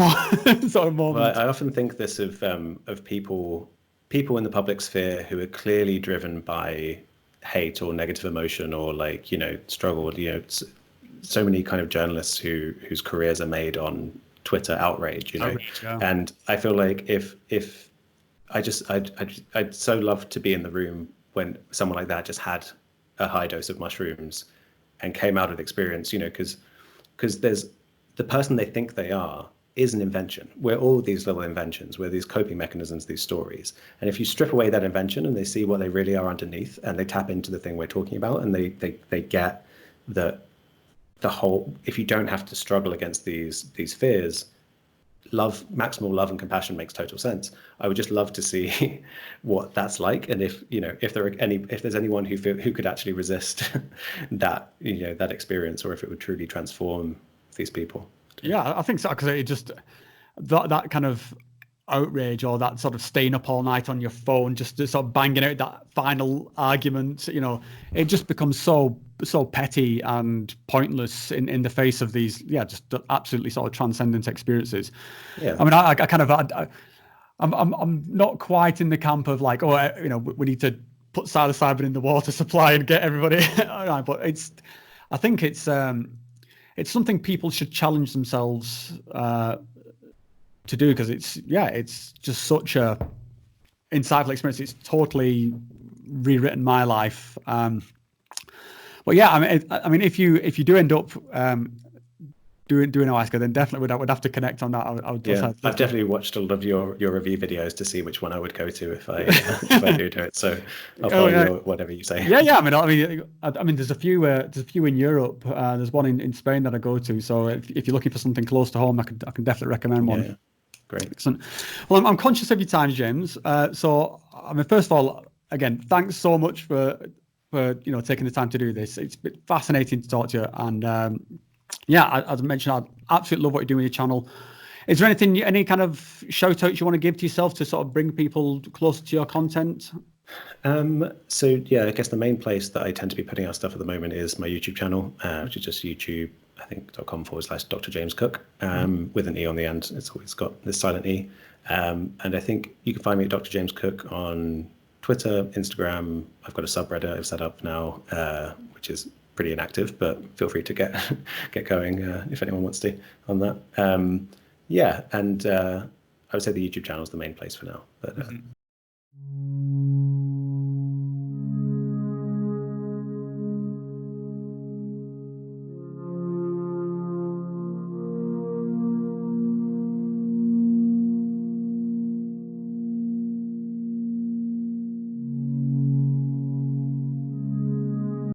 sort of moment. Well, I often think this of people in the public sphere who are clearly driven by hate or negative emotion or like struggle. So many kind of journalists whose careers are made on Twitter outrage, and I feel like if I'd so love to be in the room when someone like that just had a high dose of mushrooms and came out of the experience, because there's the person they think they are is an invention. We're all these little inventions. We're these coping mechanisms, these stories. And if you strip away that invention and they see what they really are underneath, and they tap into the thing we're talking about, and they get the whole, if you don't have to struggle against these fears, maximal love and compassion makes total sense. I would just love to see what that's like, and if there's anyone who could actually resist that that experience, or if it would truly transform these people. Yeah, I think so, because it just that kind of outrage, or that sort of staying up all night on your phone just to sort of banging out that final argument, it just becomes so petty and pointless in the face of these just absolutely sort of transcendent experiences. I mean, I kind of I'm not quite in the camp of like, we need to put psilocybin in the water supply and get everybody but I think it's something people should challenge themselves to do, because it's just such a insightful experience. It's totally rewritten my life. But yeah, I mean, if you do end up doing ayahuasca, then definitely would have to connect on that. I've definitely watched all of your review videos to see which one I would go to if I do it. So I'll follow whatever you say. Yeah. I mean, there's a few in Europe. There's one in Spain that I go to. So if you're looking for something close to home, I can definitely recommend one. Yeah. Great. Excellent. Well, I'm conscious of your time, James. So I mean, first of all, again, thanks so much for taking the time to do this. It's been fascinating to talk to you, and as I mentioned, I absolutely love what you're doing with your channel. Is there any kind of shout outs you want to give to yourself to sort of bring people closer to your content? So I guess the main place that I tend to be putting out stuff at the moment is my YouTube channel, which is just YouTube I think .com/Dr James Cooke, with an E on the end. It's always got this silent E. And I think you can find me at Dr James Cooke on Twitter, Instagram. I've got a subreddit I've set up now, which is pretty inactive, but feel free to get going if anyone wants to on that. Yeah, and I would say the YouTube channel is the main place for now. But